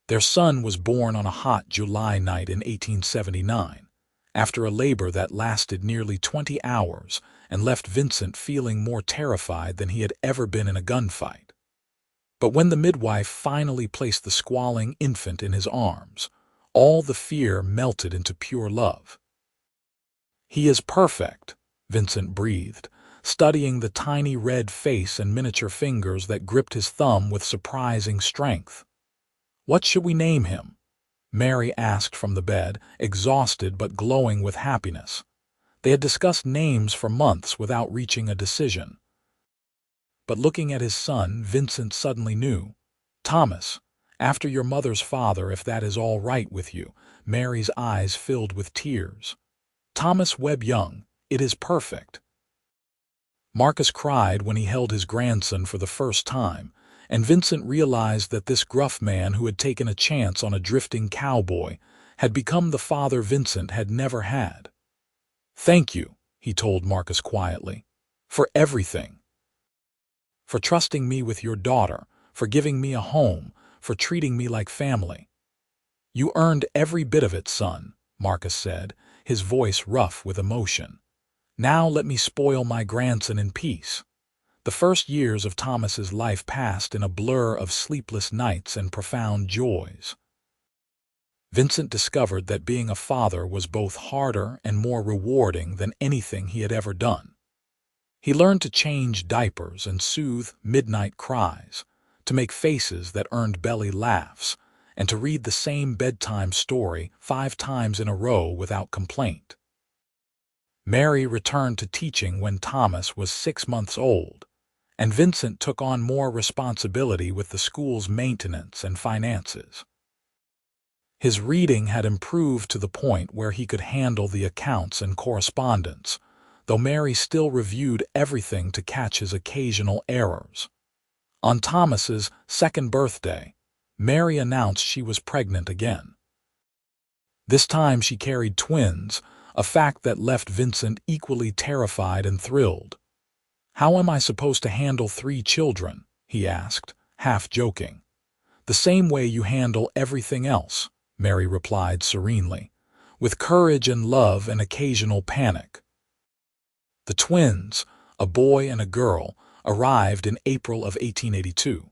Their son was born on a hot July night in 1879, after a labor that lasted nearly 20 hours and left Vincent feeling more terrified than he had ever been in a gunfight. But when the midwife finally placed the squalling infant in his arms, all the fear melted into pure love. "He is perfect," Vincent breathed, studying the tiny red face and miniature fingers that gripped his thumb with surprising strength. "What should we name him?" Mary asked from the bed, exhausted but glowing with happiness. They had discussed names for months without reaching a decision. But looking at his son, Vincent suddenly knew. "Thomas, after your mother's father, if that is all right with you." Mary's eyes filled with tears. "Thomas Webb Young, it is perfect." Marcus cried when he held his grandson for the first time, and Vincent realized that this gruff man who had taken a chance on a drifting cowboy had become the father Vincent had never had. "Thank you," he told Marcus quietly, "for everything. For trusting me with your daughter, for giving me a home, for treating me like family." "You earned every bit of it, son," Marcus said, his voice rough with emotion. "Now let me spoil my grandson in peace." The first years of Thomas's life passed in a blur of sleepless nights and profound joys. Vincent discovered that being a father was both harder and more rewarding than anything he had ever done. He learned to change diapers and soothe midnight cries, to make faces that earned belly laughs, and to read the same bedtime story 5 times in a row without complaint. Mary returned to teaching when Thomas was 6 months old, and Vincent took on more responsibility with the school's maintenance and finances. His reading had improved to the point where he could handle the accounts and correspondence, though Mary still reviewed everything to catch his occasional errors. On Thomas's 2nd birthday, Mary announced she was pregnant again. This time she carried twins, a fact that left Vincent equally terrified and thrilled. "How am I supposed to handle 3 children?" he asked, half joking. "The same way you handle everything else," Mary replied serenely, "with courage and love and occasional panic." The twins, a boy and a girl, arrived in April of 1882.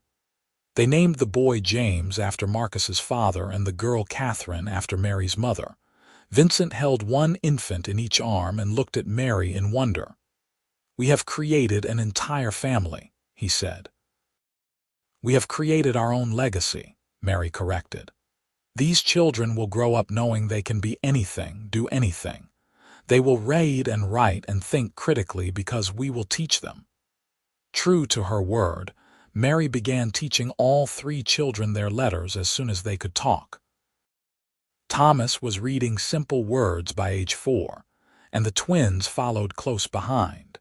They named the boy James after Marcus's father and the girl Catherine after Mary's mother. Vincent held one infant in each arm and looked at Mary in wonder. "We have created an entire family," he said. "We have created our own legacy," Mary corrected. "These children will grow up knowing they can be anything, do anything. They will read and write and think critically because we will teach them." True to her word, Mary began teaching all 3 children their letters as soon as they could talk. Thomas was reading simple words by age 4, and the twins followed close behind.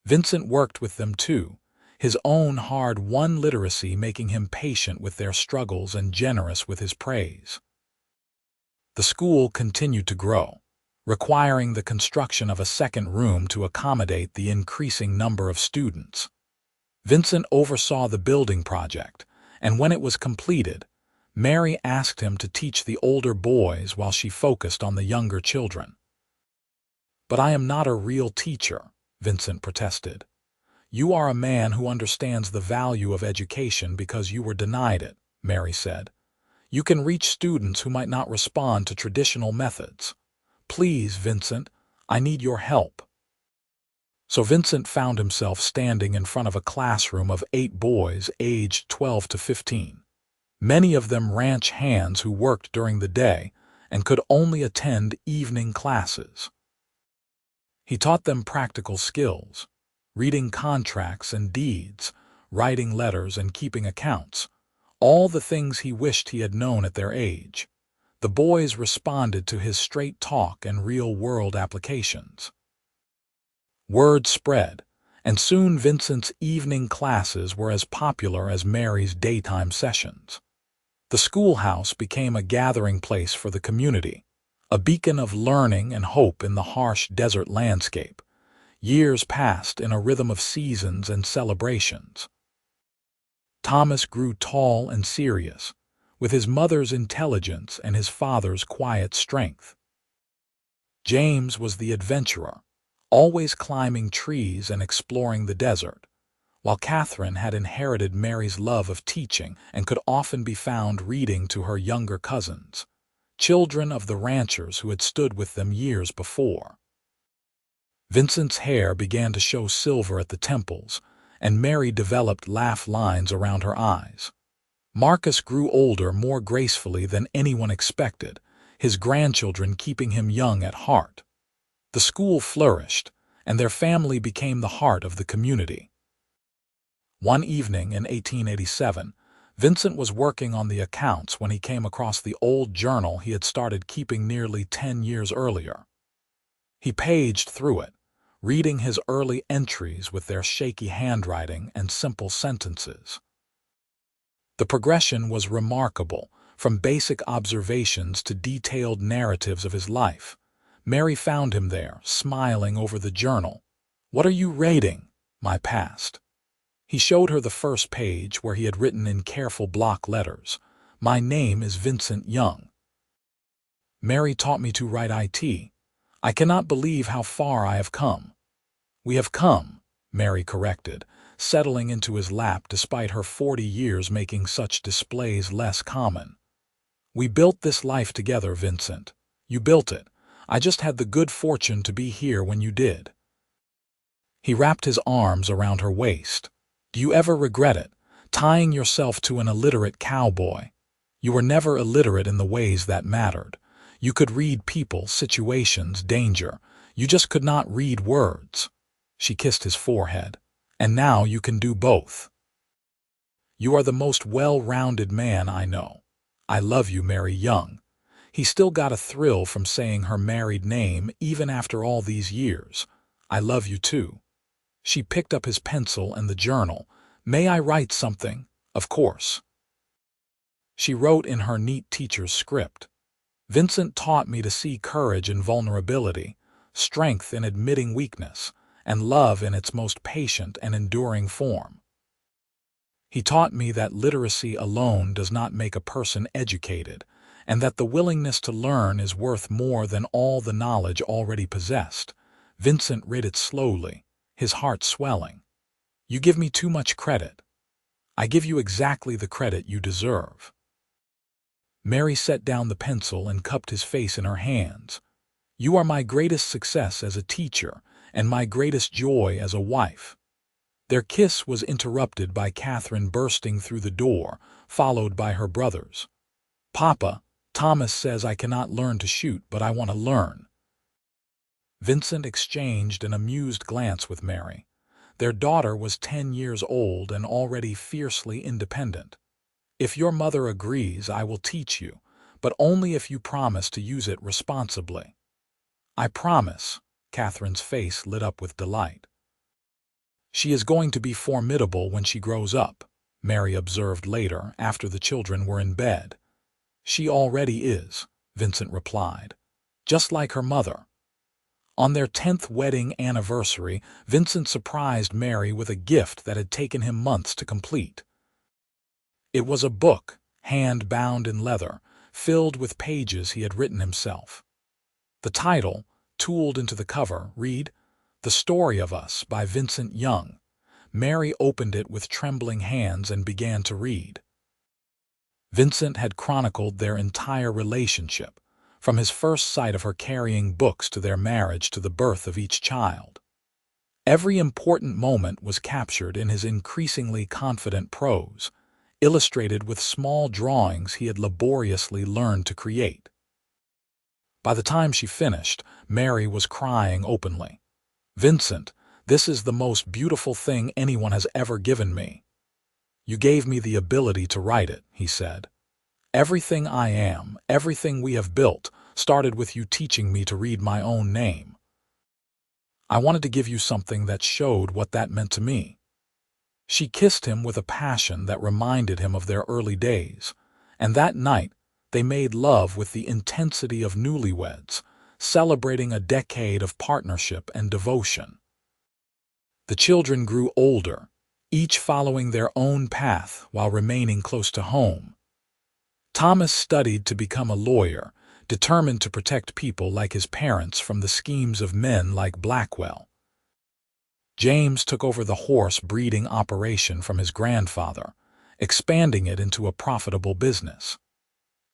Vincent worked with them too, his own hard-won literacy making him patient with their struggles and generous with his praise. The school continued to grow, requiring the construction of a 2nd room to accommodate the increasing number of students. Vincent oversaw the building project, and when it was completed, Mary asked him to teach the older boys while she focused on the younger children. "But I am not a real teacher," Vincent protested. "You are a man who understands the value of education because you were denied it," Mary said. "You can reach students who might not respond to traditional methods. Please, Vincent, I need your help." So Vincent found himself standing in front of a classroom of 8 boys aged 12 to 15. Many of them ranch hands who worked during the day and could only attend evening classes. He taught them practical skills, reading contracts and deeds, writing letters and keeping accounts, all the things he wished he had known at their age. The boys responded to his straight talk and real-world applications. Word spread, and soon Vincent's evening classes were as popular as Mary's daytime sessions. The schoolhouse became a gathering place for the community, a beacon of learning and hope in the harsh desert landscape. Years passed in a rhythm of seasons and celebrations. Thomas grew tall and serious, with his mother's intelligence and his father's quiet strength. James was the adventurer, always climbing trees and exploring the desert, while Catherine had inherited Mary's love of teaching and could often be found reading to her younger cousins, children of the ranchers who had stood with them years before. Vincent's hair began to show silver at the temples, and Mary developed laugh lines around her eyes. Marcus grew older more gracefully than anyone expected, his grandchildren keeping him young at heart. The school flourished, and their family became the heart of the community. One evening in 1887, Vincent was working on the accounts when he came across the old journal he had started keeping nearly 10 years earlier. He paged through it, reading his early entries with their shaky handwriting and simple sentences. The progression was remarkable, from basic observations to detailed narratives of his life. Mary found him there, smiling over the journal. "What are you rating?" "My past." He showed her the first page where he had written in careful block letters, "My name is Vincent Young. Mary taught me to write IT. I cannot believe how far I have come." "We have come," Mary corrected, settling into his lap despite her 40 years making such displays less common. "We built this life together, Vincent. You built it. I just had the good fortune to be here when you did." He wrapped his arms around her waist. "Do you ever regret it, tying yourself to an illiterate cowboy? You were never illiterate in the ways that mattered. You could read people, situations, danger. You just could not read words." She kissed his forehead. "And now you can do both. You are the most well-rounded man I know. I love you, Mary Young." He still got a thrill from saying her married name even after all these years. "I love you too." She picked up his pencil and the journal. "May I write something?" "Of course." She wrote in her neat teacher's script. "Vincent taught me to see courage in vulnerability, strength in admitting weakness, and love in its most patient and enduring form. He taught me that literacy alone does not make a person educated, and that the willingness to learn is worth more than all the knowledge already possessed." Vincent read it slowly, his heart swelling. "You give me too much credit." "I give you exactly the credit you deserve." Mary set down the pencil and cupped his face in her hands. "You are my greatest success as a teacher and my greatest joy as a wife." Their kiss was interrupted by Catherine bursting through the door, followed by her brothers. "Papa, Thomas says I cannot learn to shoot, but I want to learn." Vincent exchanged an amused glance with Mary. Their daughter was 10 years old and already fiercely independent. "If your mother agrees, I will teach you, but only if you promise to use it responsibly." "I promise." Catherine's face lit up with delight. "She is going to be formidable when she grows up," Mary observed later after the children were in bed. "She already is," Vincent replied, "just like her mother." On their 10th wedding anniversary, Vincent surprised Mary with a gift that had taken him months to complete. It was a book, hand-bound in leather, filled with pages he had written himself. The title, tooled into the cover, read, "The Story of Us" by Vincent Young. Mary opened it with trembling hands and began to read. Vincent had chronicled their entire relationship, from his first sight of her carrying books to their marriage to the birth of each child. Every important moment was captured in his increasingly confident prose, illustrated with small drawings he had laboriously learned to create. By the time she finished, Mary was crying openly. "Vincent, this is the most beautiful thing anyone has ever given me." "You gave me the ability to write it," he said. "Everything I am, everything we have built, started with you teaching me to read my own name. I wanted to give you something that showed what that meant to me." She kissed him with a passion that reminded him of their early days, and that night they made love with the intensity of newlyweds, celebrating a decade of partnership and devotion. The children grew older, each following their own path while remaining close to home. Thomas studied to become a lawyer, determined to protect people like his parents from the schemes of men like Blackwell. James took over the horse breeding operation from his grandfather, expanding it into a profitable business.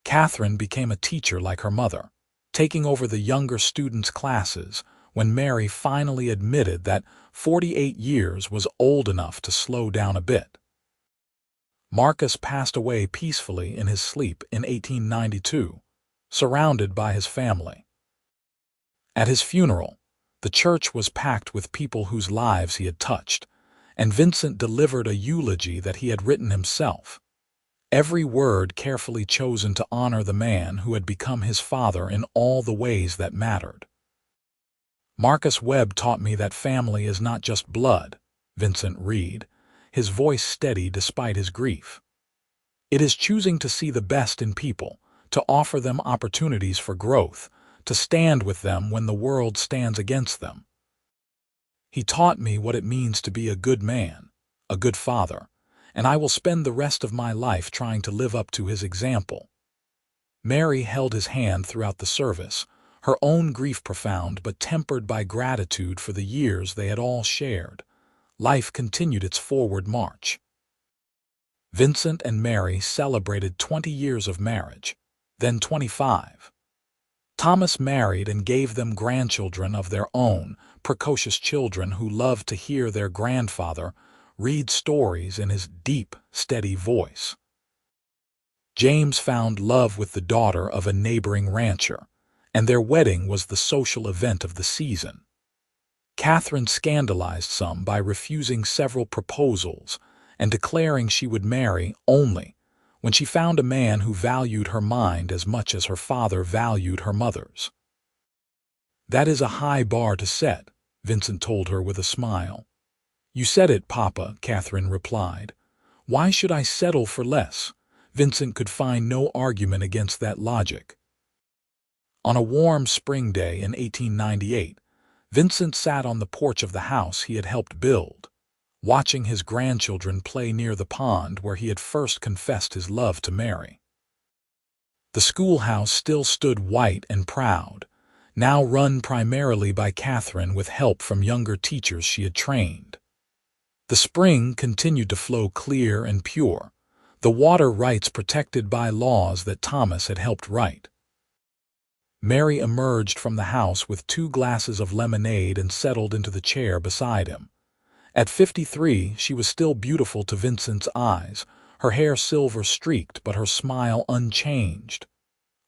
Catherine became a teacher like her mother, taking over the younger students' classes when Mary finally admitted that 48 years was old enough to slow down a bit. Marcus passed away peacefully in his sleep in 1892, surrounded by his family. At his funeral, the church was packed with people whose lives he had touched, and Vincent delivered a eulogy that he had written himself, every word carefully chosen to honor the man who had become his father in all the ways that mattered. "Marcus Webb taught me that family is not just blood," Vincent read, his voice steady despite his grief. "It is choosing to see the best in people, to offer them opportunities for growth, to stand with them when the world stands against them. He taught me what it means to be a good man, a good father, and I will spend the rest of my life trying to live up to his example." Mary held his hand throughout the service, her own grief profound but tempered by gratitude for the years they had all shared. Life continued its forward march. Vincent and Mary celebrated 20 years of marriage, then 25. Thomas married and gave them grandchildren of their own, precocious children who loved to hear their grandfather read stories in his deep, steady voice. James found love with the daughter of a neighboring rancher, and their wedding was the social event of the season. Catherine scandalized some by refusing several proposals and declaring she would marry only when she found a man who valued her mind as much as her father valued her mother's. "That is a high bar to set," Vincent told her with a smile. "You said it, Papa," Catherine replied. "Why should I settle for less?" Vincent could find no argument against that logic. On a warm spring day in 1898, Vincent sat on the porch of the house he had helped build, watching his grandchildren play near the pond where he had first confessed his love to Mary. The schoolhouse still stood white and proud, now run primarily by Catherine with help from younger teachers she had trained. The spring continued to flow clear and pure, the water rights protected by laws that Thomas had helped write. Mary emerged from the house with 2 glasses of lemonade and settled into the chair beside him. At 53, she was still beautiful to Vincent's eyes, her hair silver-streaked but her smile unchanged.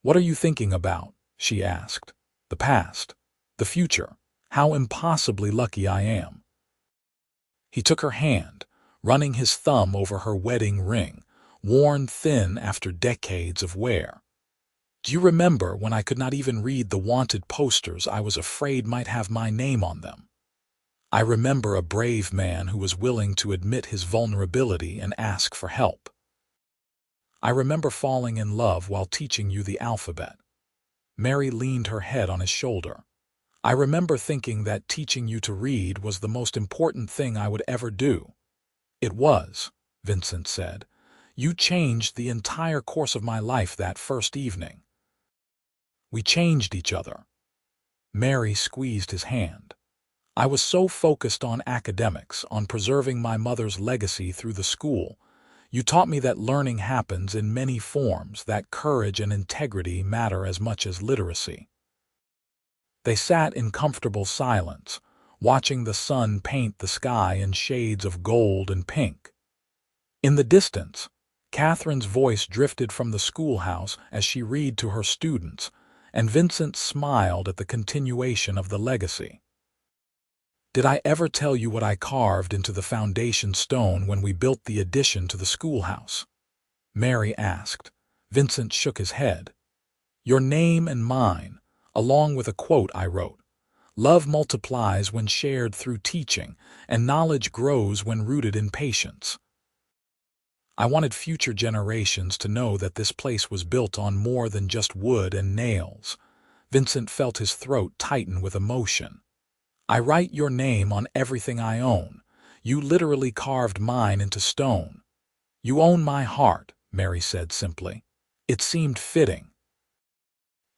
"What are you thinking about?" she asked. "The past, the future, how impossibly lucky I am." He took her hand, running his thumb over her wedding ring, worn thin after decades of wear. "Do you remember when I could not even read the wanted posters I was afraid might have my name on them? I remember a brave man who was willing to admit his vulnerability and ask for help. I remember falling in love while teaching you the alphabet." Mary leaned her head on his shoulder. "I remember thinking that teaching you to read was the most important thing I would ever do." "It was," Vincent said. "You changed the entire course of my life that first evening." "We changed each other." Mary squeezed his hand. "I was so focused on academics, on preserving my mother's legacy through the school. You taught me that learning happens in many forms, that courage and integrity matter as much as literacy." They sat in comfortable silence, watching the sun paint the sky in shades of gold and pink. In the distance, Catherine's voice drifted from the schoolhouse as she read to her students, and Vincent smiled at the continuation of the legacy. "Did I ever tell you what I carved into the foundation stone when we built the addition to the schoolhouse?" Mary asked. Vincent shook his head. "Your name and mine, along with a quote I wrote. Love multiplies when shared through teaching, and knowledge grows when rooted in patience." I wanted future generations to know that this place was built on more than just wood and nails. Vincent felt his throat tighten with emotion. "I write your name on everything I own. You literally carved mine into stone." "You own my heart," Mary said simply. It seemed fitting.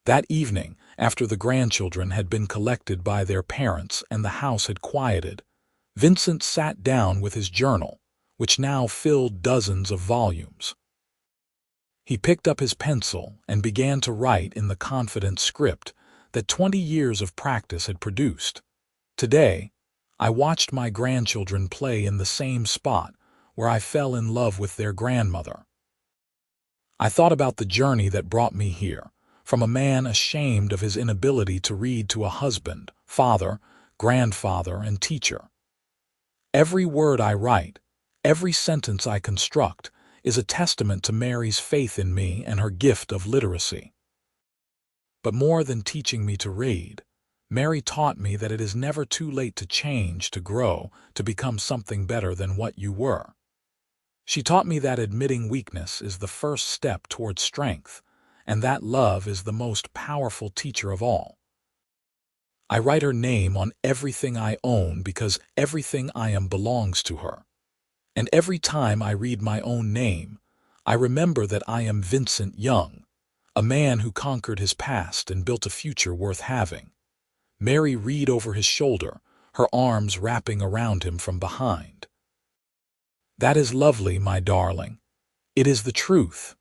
That evening, after the grandchildren had been collected by their parents and the house had quieted, Vincent sat down with his journal, which now filled dozens of volumes. He picked up his pencil and began to write in the confident script that 20 years of practice had produced. "Today, I watched my grandchildren play in the same spot where I fell in love with their grandmother. I thought about the journey that brought me here, from a man ashamed of his inability to read to a husband, father, grandfather, and teacher. Every word I write, every sentence I construct, is a testament to Mary's faith in me and her gift of literacy. But more than teaching me to read, Mary taught me that it is never too late to change, to grow, to become something better than what you were. She taught me that admitting weakness is the first step toward strength, and that love is the most powerful teacher of all. I write her name on everything I own because everything I am belongs to her. And every time I read my own name, I remember that I am Vincent Young, a man who conquered his past and built a future worth having. Mary read over his shoulder, her arms wrapping around him from behind. That is lovely, my darling. It is the truth.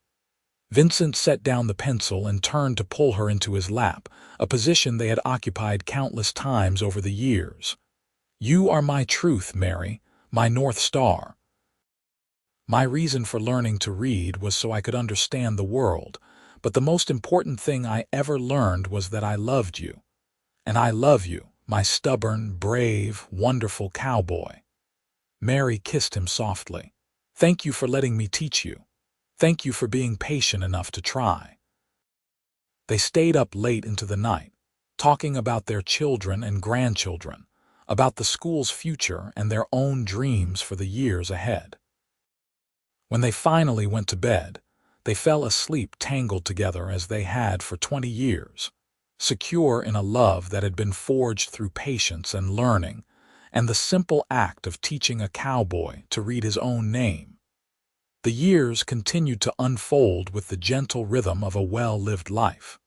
Vincent set down the pencil and turned to pull her into his lap, a position they had occupied countless times over the years. You are my truth, Mary, my North Star. My reason for learning to read was so I could understand the world, but the most important thing I ever learned was that I loved you. And I love you, my stubborn, brave, wonderful cowboy. Mary kissed him softly. Thank you for letting me teach you. Thank you for being patient enough to try. They stayed up late into the night, talking about their children and grandchildren, about the school's future and their own dreams for the years ahead. When they finally went to bed, they fell asleep tangled together as they had for 20 years, secure in a love that had been forged through patience and learning, and the simple act of teaching a cowboy to read his own name. The years continued to unfold with the gentle rhythm of a well-lived life.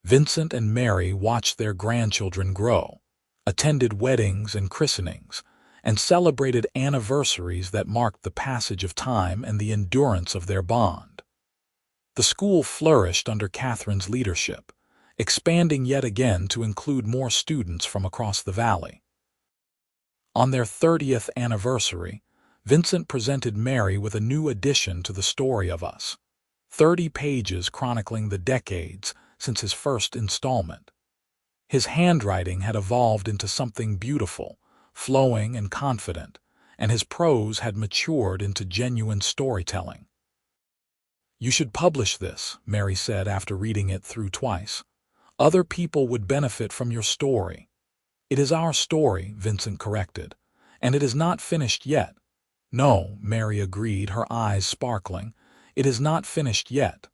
Vincent and Mary watched their grandchildren grow, attended weddings and christenings, and celebrated anniversaries that marked the passage of time and the endurance of their bond. The school flourished under Catherine's leadership, expanding yet again to include more students from across the valley. On their 30th anniversary, Vincent presented Mary with a new addition to the story of us, 30 pages chronicling the decades since his first installment. His handwriting had evolved into something beautiful, flowing and confident, and his prose had matured into genuine storytelling. You should publish this, Mary said after reading it through twice. Other people would benefit from your story. It is our story, Vincent corrected, and it is not finished yet. No, Mary agreed, her eyes sparkling. It is not finished yet.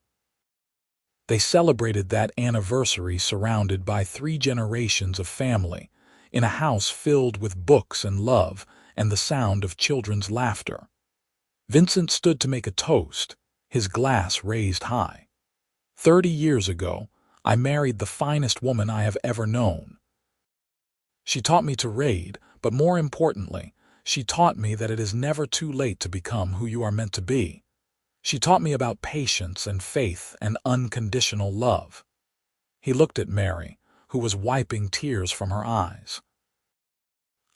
They celebrated that anniversary surrounded by 3 generations of family, in a house filled with books and love and the sound of children's laughter. Vincent stood to make a toast, his glass raised high. 30 years ago, I married the finest woman I have ever known. She taught me to read, but more importantly, she taught me that it is never too late to become who you are meant to be. She taught me about patience and faith and unconditional love. He looked at Mary, who was wiping tears from her eyes.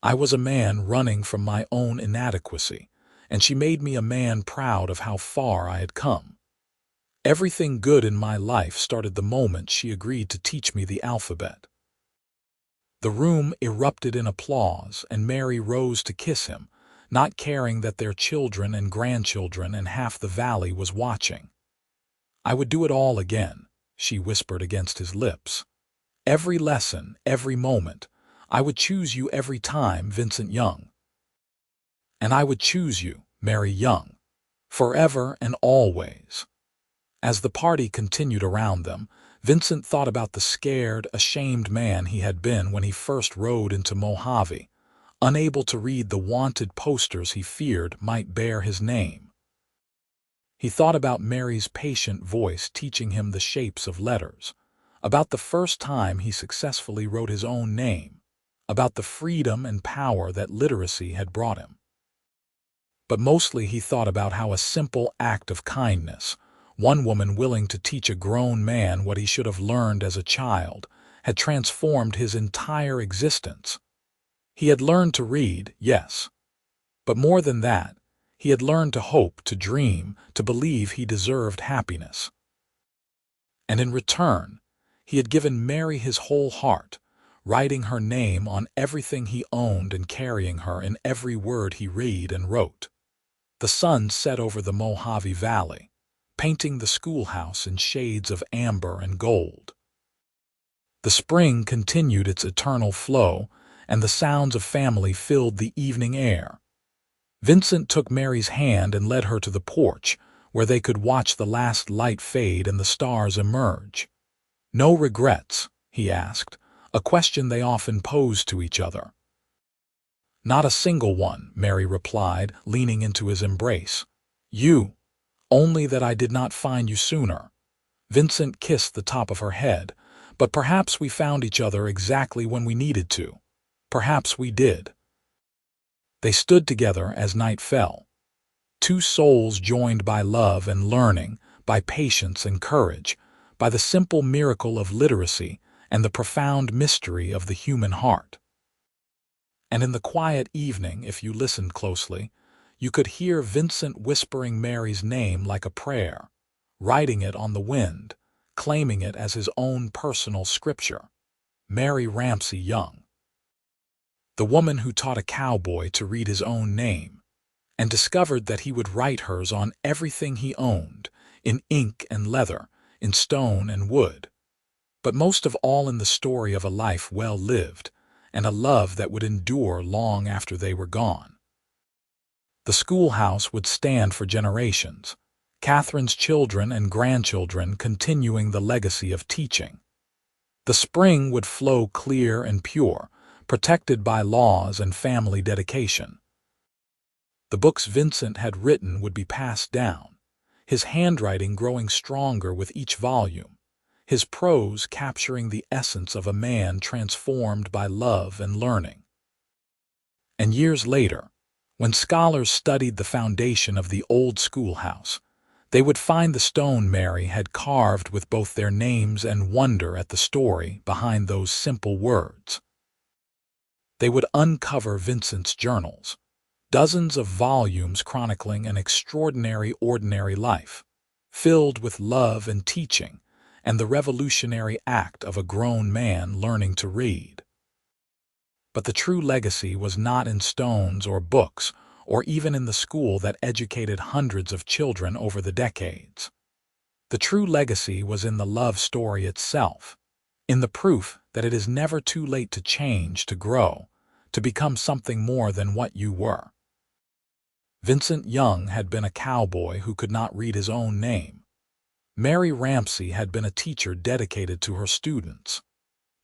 I was a man running from my own inadequacy, and she made me a man proud of how far I had come. Everything good in my life started the moment she agreed to teach me the alphabet. The room erupted in applause, and Mary rose to kiss him, not caring that their children and grandchildren and half the valley was watching. I would do it all again, she whispered against his lips. Every lesson, every moment. I would choose you every time, Vincent Young. And I would choose you, Mary Young, forever and always. As the party continued around them, Vincent thought about the scared, ashamed man he had been when he first rode into Mojave, unable to read the wanted posters he feared might bear his name. He thought about Mary's patient voice teaching him the shapes of letters, about the first time he successfully wrote his own name, about the freedom and power that literacy had brought him. But mostly he thought about how a simple act of kindness, one woman willing to teach a grown man what he should have learned as a child, had transformed his entire existence. He had learned to read, yes, but more than that, he had learned to hope, to dream, to believe he deserved happiness. And in return, he had given Mary his whole heart, writing her name on everything he owned and carrying her in every word he read and wrote. The sun set over the Mojave Valley, painting the schoolhouse in shades of amber and gold. The spring continued its eternal flow, and the sounds of family filled the evening air. Vincent took Mary's hand and led her to the porch, where they could watch the last light fade and the stars emerge. "No regrets?" he asked, a question they often posed to each other. "Not a single one," Mary replied, leaning into his embrace. "You, only that I did not find you sooner." Vincent kissed the top of her head. "But perhaps we found each other exactly when we needed to. Perhaps we did." They stood together as night fell. Two souls joined by love and learning, by patience and courage, by the simple miracle of literacy and the profound mystery of the human heart. And in the quiet evening, if you listened closely, you could hear Vincent whispering Mary's name like a prayer, writing it on the wind, claiming it as his own personal scripture. Mary Ramsey Young, the woman who taught a cowboy to read his own name, and discovered that he would write hers on everything he owned, in ink and leather, in stone and wood. But most of all in the story of a life well lived, and a love that would endure long after they were gone. The schoolhouse would stand for generations, Catherine's children and grandchildren continuing the legacy of teaching. The spring would flow clear and pure, protected by laws and family dedication. The books Vincent had written would be passed down, his handwriting growing stronger with each volume, his prose capturing the essence of a man transformed by love and learning. And years later, when scholars studied the foundation of the old schoolhouse, they would find the stone Mary had carved with both their names and wonder at the story behind those simple words. They would uncover Vincent's journals, dozens of volumes chronicling an extraordinary ordinary life, filled with love and teaching, and the revolutionary act of a grown man learning to read. But the true legacy was not in stones or books, or even in the school that educated hundreds of children over the decades. The true legacy was in the love story itself, in the proof that it is never too late to change, to grow, to become something more than what you were. Vincent Young had been a cowboy who could not read his own name. Mary Ramsey had been a teacher dedicated to her students.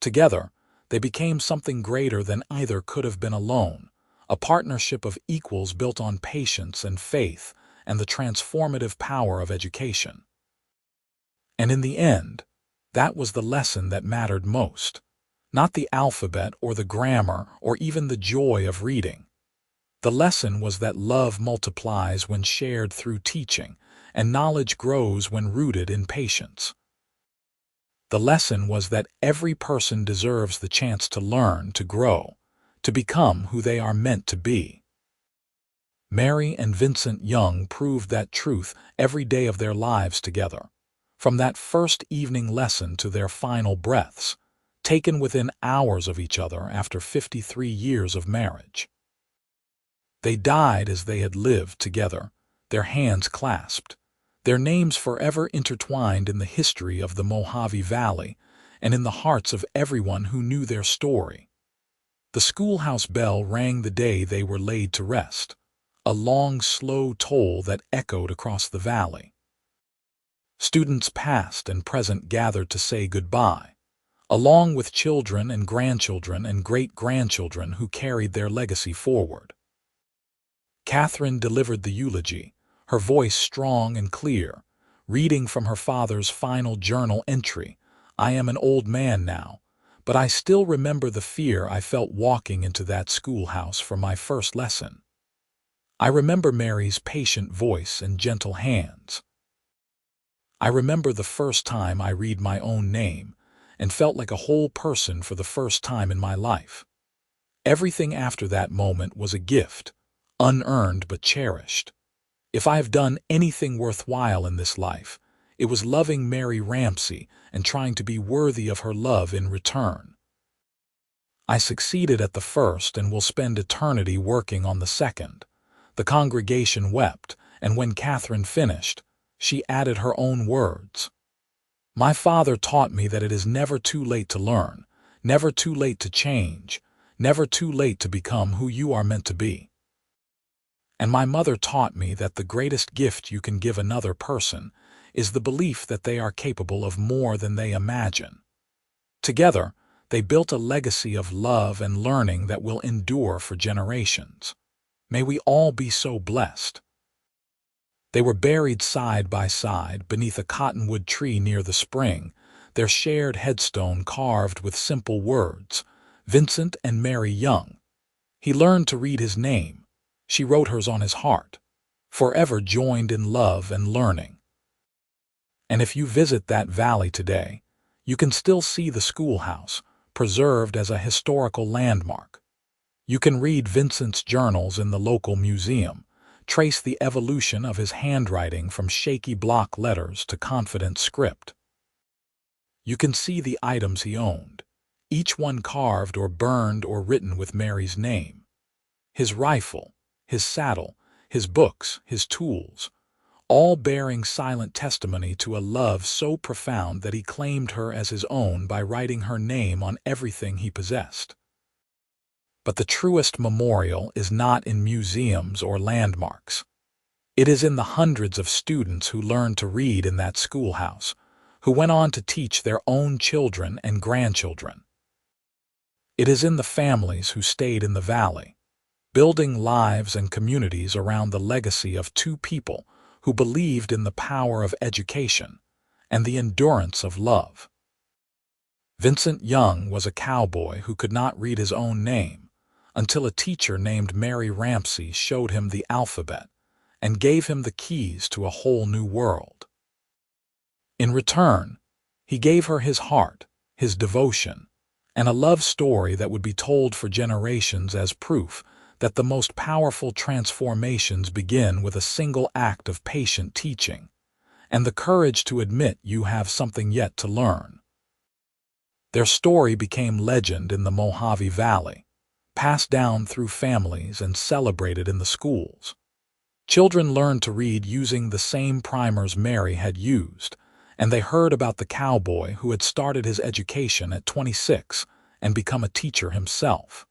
Together, they became something greater than either could have been alone, a partnership of equals built on patience and faith and the transformative power of education. And in the end, that was the lesson that mattered most, not the alphabet or the grammar or even the joy of reading. The lesson was that love multiplies when shared through teaching, and knowledge grows when rooted in patience. The lesson was that every person deserves the chance to learn, to grow, to become who they are meant to be. Mary and Vincent Young proved that truth every day of their lives together, from that first evening lesson to their final breaths, taken within hours of each other after 53 years of marriage. They died as they had lived together, their hands clasped, their names forever intertwined in the history of the Mojave Valley and in the hearts of everyone who knew their story. The schoolhouse bell rang the day they were laid to rest, a long, slow toll that echoed across the valley. Students past and present gathered to say goodbye, along with children and grandchildren and great-grandchildren who carried their legacy forward. Catherine delivered the eulogy, her voice strong and clear, reading from her father's final journal entry, "I am an old man now, but I still remember the fear I felt walking into that schoolhouse for my first lesson. I remember Mary's patient voice and gentle hands. I remember the first time I read my own name and felt like a whole person for the first time in my life. Everything after that moment was a gift, unearned but cherished. If I have done anything worthwhile in this life, it was loving Mary Ramsey and trying to be worthy of her love in return. I succeeded at the first and will spend eternity working on the second." The congregation wept, and when Catherine finished, she added her own words. "My father taught me that it is never too late to learn, never too late to change, never too late to become who you are meant to be." And my mother taught me that the greatest gift you can give another person is the belief that they are capable of more than they imagine. Together, they built a legacy of love and learning that will endure for generations. May we all be so blessed. They were buried side by side beneath a cottonwood tree near the spring, their shared headstone carved with simple words, Vincent and Mary Young. He learned to read his name. She wrote hers on his heart, forever joined in love and learning. And if you visit that valley today, you can still see the schoolhouse, preserved as a historical landmark. You can read Vincent's journals in the local museum, trace the evolution of his handwriting from shaky block letters to confident script. You can see the items he owned, each one carved or burned or written with Mary's name. His rifle, his saddle, his books, his tools, all bearing silent testimony to a love so profound that he claimed her as his own by writing her name on everything he possessed. But the truest memorial is not in museums or landmarks. It is in the hundreds of students who learned to read in that schoolhouse, who went on to teach their own children and grandchildren. It is in the families who stayed in the valley, building lives and communities around the legacy of two people who believed in the power of education and the endurance of love. Vincent Young was a cowboy who could not read his own name until a teacher named Mary Ramsey showed him the alphabet and gave him the keys to a whole new world. In return, he gave her his heart, his devotion, and a love story that would be told for generations as proof that the most powerful transformations begin with a single act of patient teaching and the courage to admit you have something yet to learn. Their story became legend in the Mojave Valley, passed down through families and celebrated in the schools. Children learned to read using the same primers Mary had used, and they heard about the cowboy who had started his education at 26 and become a teacher himself.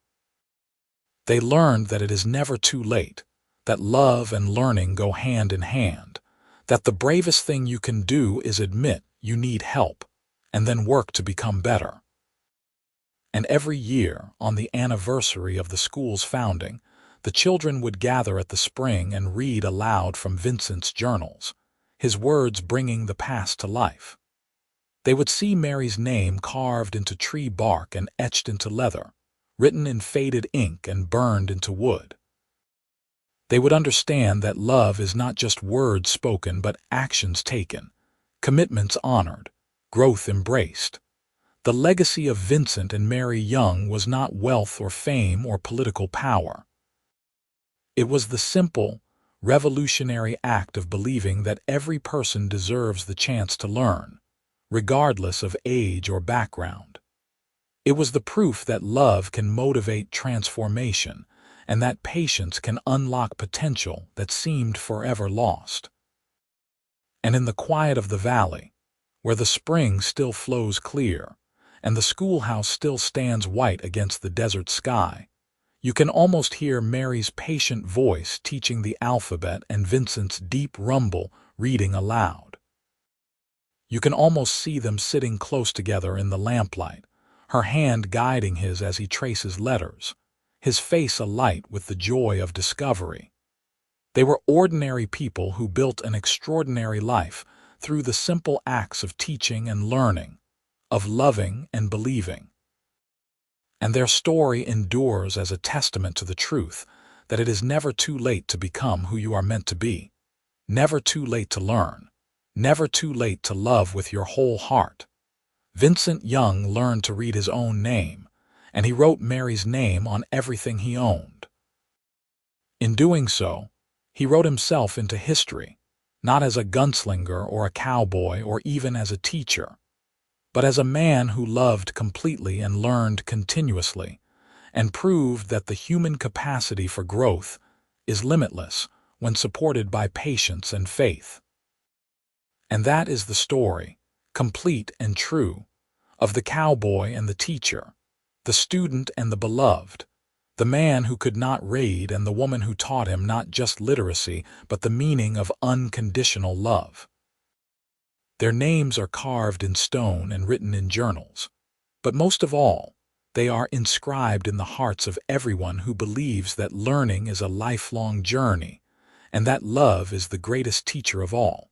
They learned that it is never too late, that love and learning go hand in hand, that the bravest thing you can do is admit you need help, and then work to become better. And every year, on the anniversary of the school's founding, the children would gather at the spring and read aloud from Vincent's journals, his words bringing the past to life. They would see Mary's name carved into tree bark and etched into leather, written in faded ink and burned into wood. They would understand that love is not just words spoken but actions taken, commitments honored, growth embraced. The legacy of Vincent and Mary Young was not wealth or fame or political power. It was the simple, revolutionary act of believing that every person deserves the chance to learn, regardless of age or background. It was the proof that love can motivate transformation and that patience can unlock potential that seemed forever lost. And in the quiet of the valley, where the spring still flows clear and the schoolhouse still stands white against the desert sky, you can almost hear Mary's patient voice teaching the alphabet and Vincent's deep rumble reading aloud. You can almost see them sitting close together in the lamplight, her hand guiding his as he traces letters, his face alight with the joy of discovery. They were ordinary people who built an extraordinary life through the simple acts of teaching and learning, of loving and believing. And their story endures as a testament to the truth that it is never too late to become who you are meant to be, never too late to learn, never too late to love with your whole heart. Vincent Young learned to read his own name, and he wrote Mary's name on everything he owned. In doing so, he wrote himself into history, not as a gunslinger or a cowboy or even as a teacher, but as a man who loved completely and learned continuously, and proved that the human capacity for growth is limitless when supported by patience and faith. And that is the story, complete and true, of the cowboy and the teacher, the student and the beloved, the man who could not read and the woman who taught him not just literacy, but the meaning of unconditional love. Their names are carved in stone and written in journals. But most of all, they are inscribed in the hearts of everyone who believes that learning is a lifelong journey, and that love is the greatest teacher of all.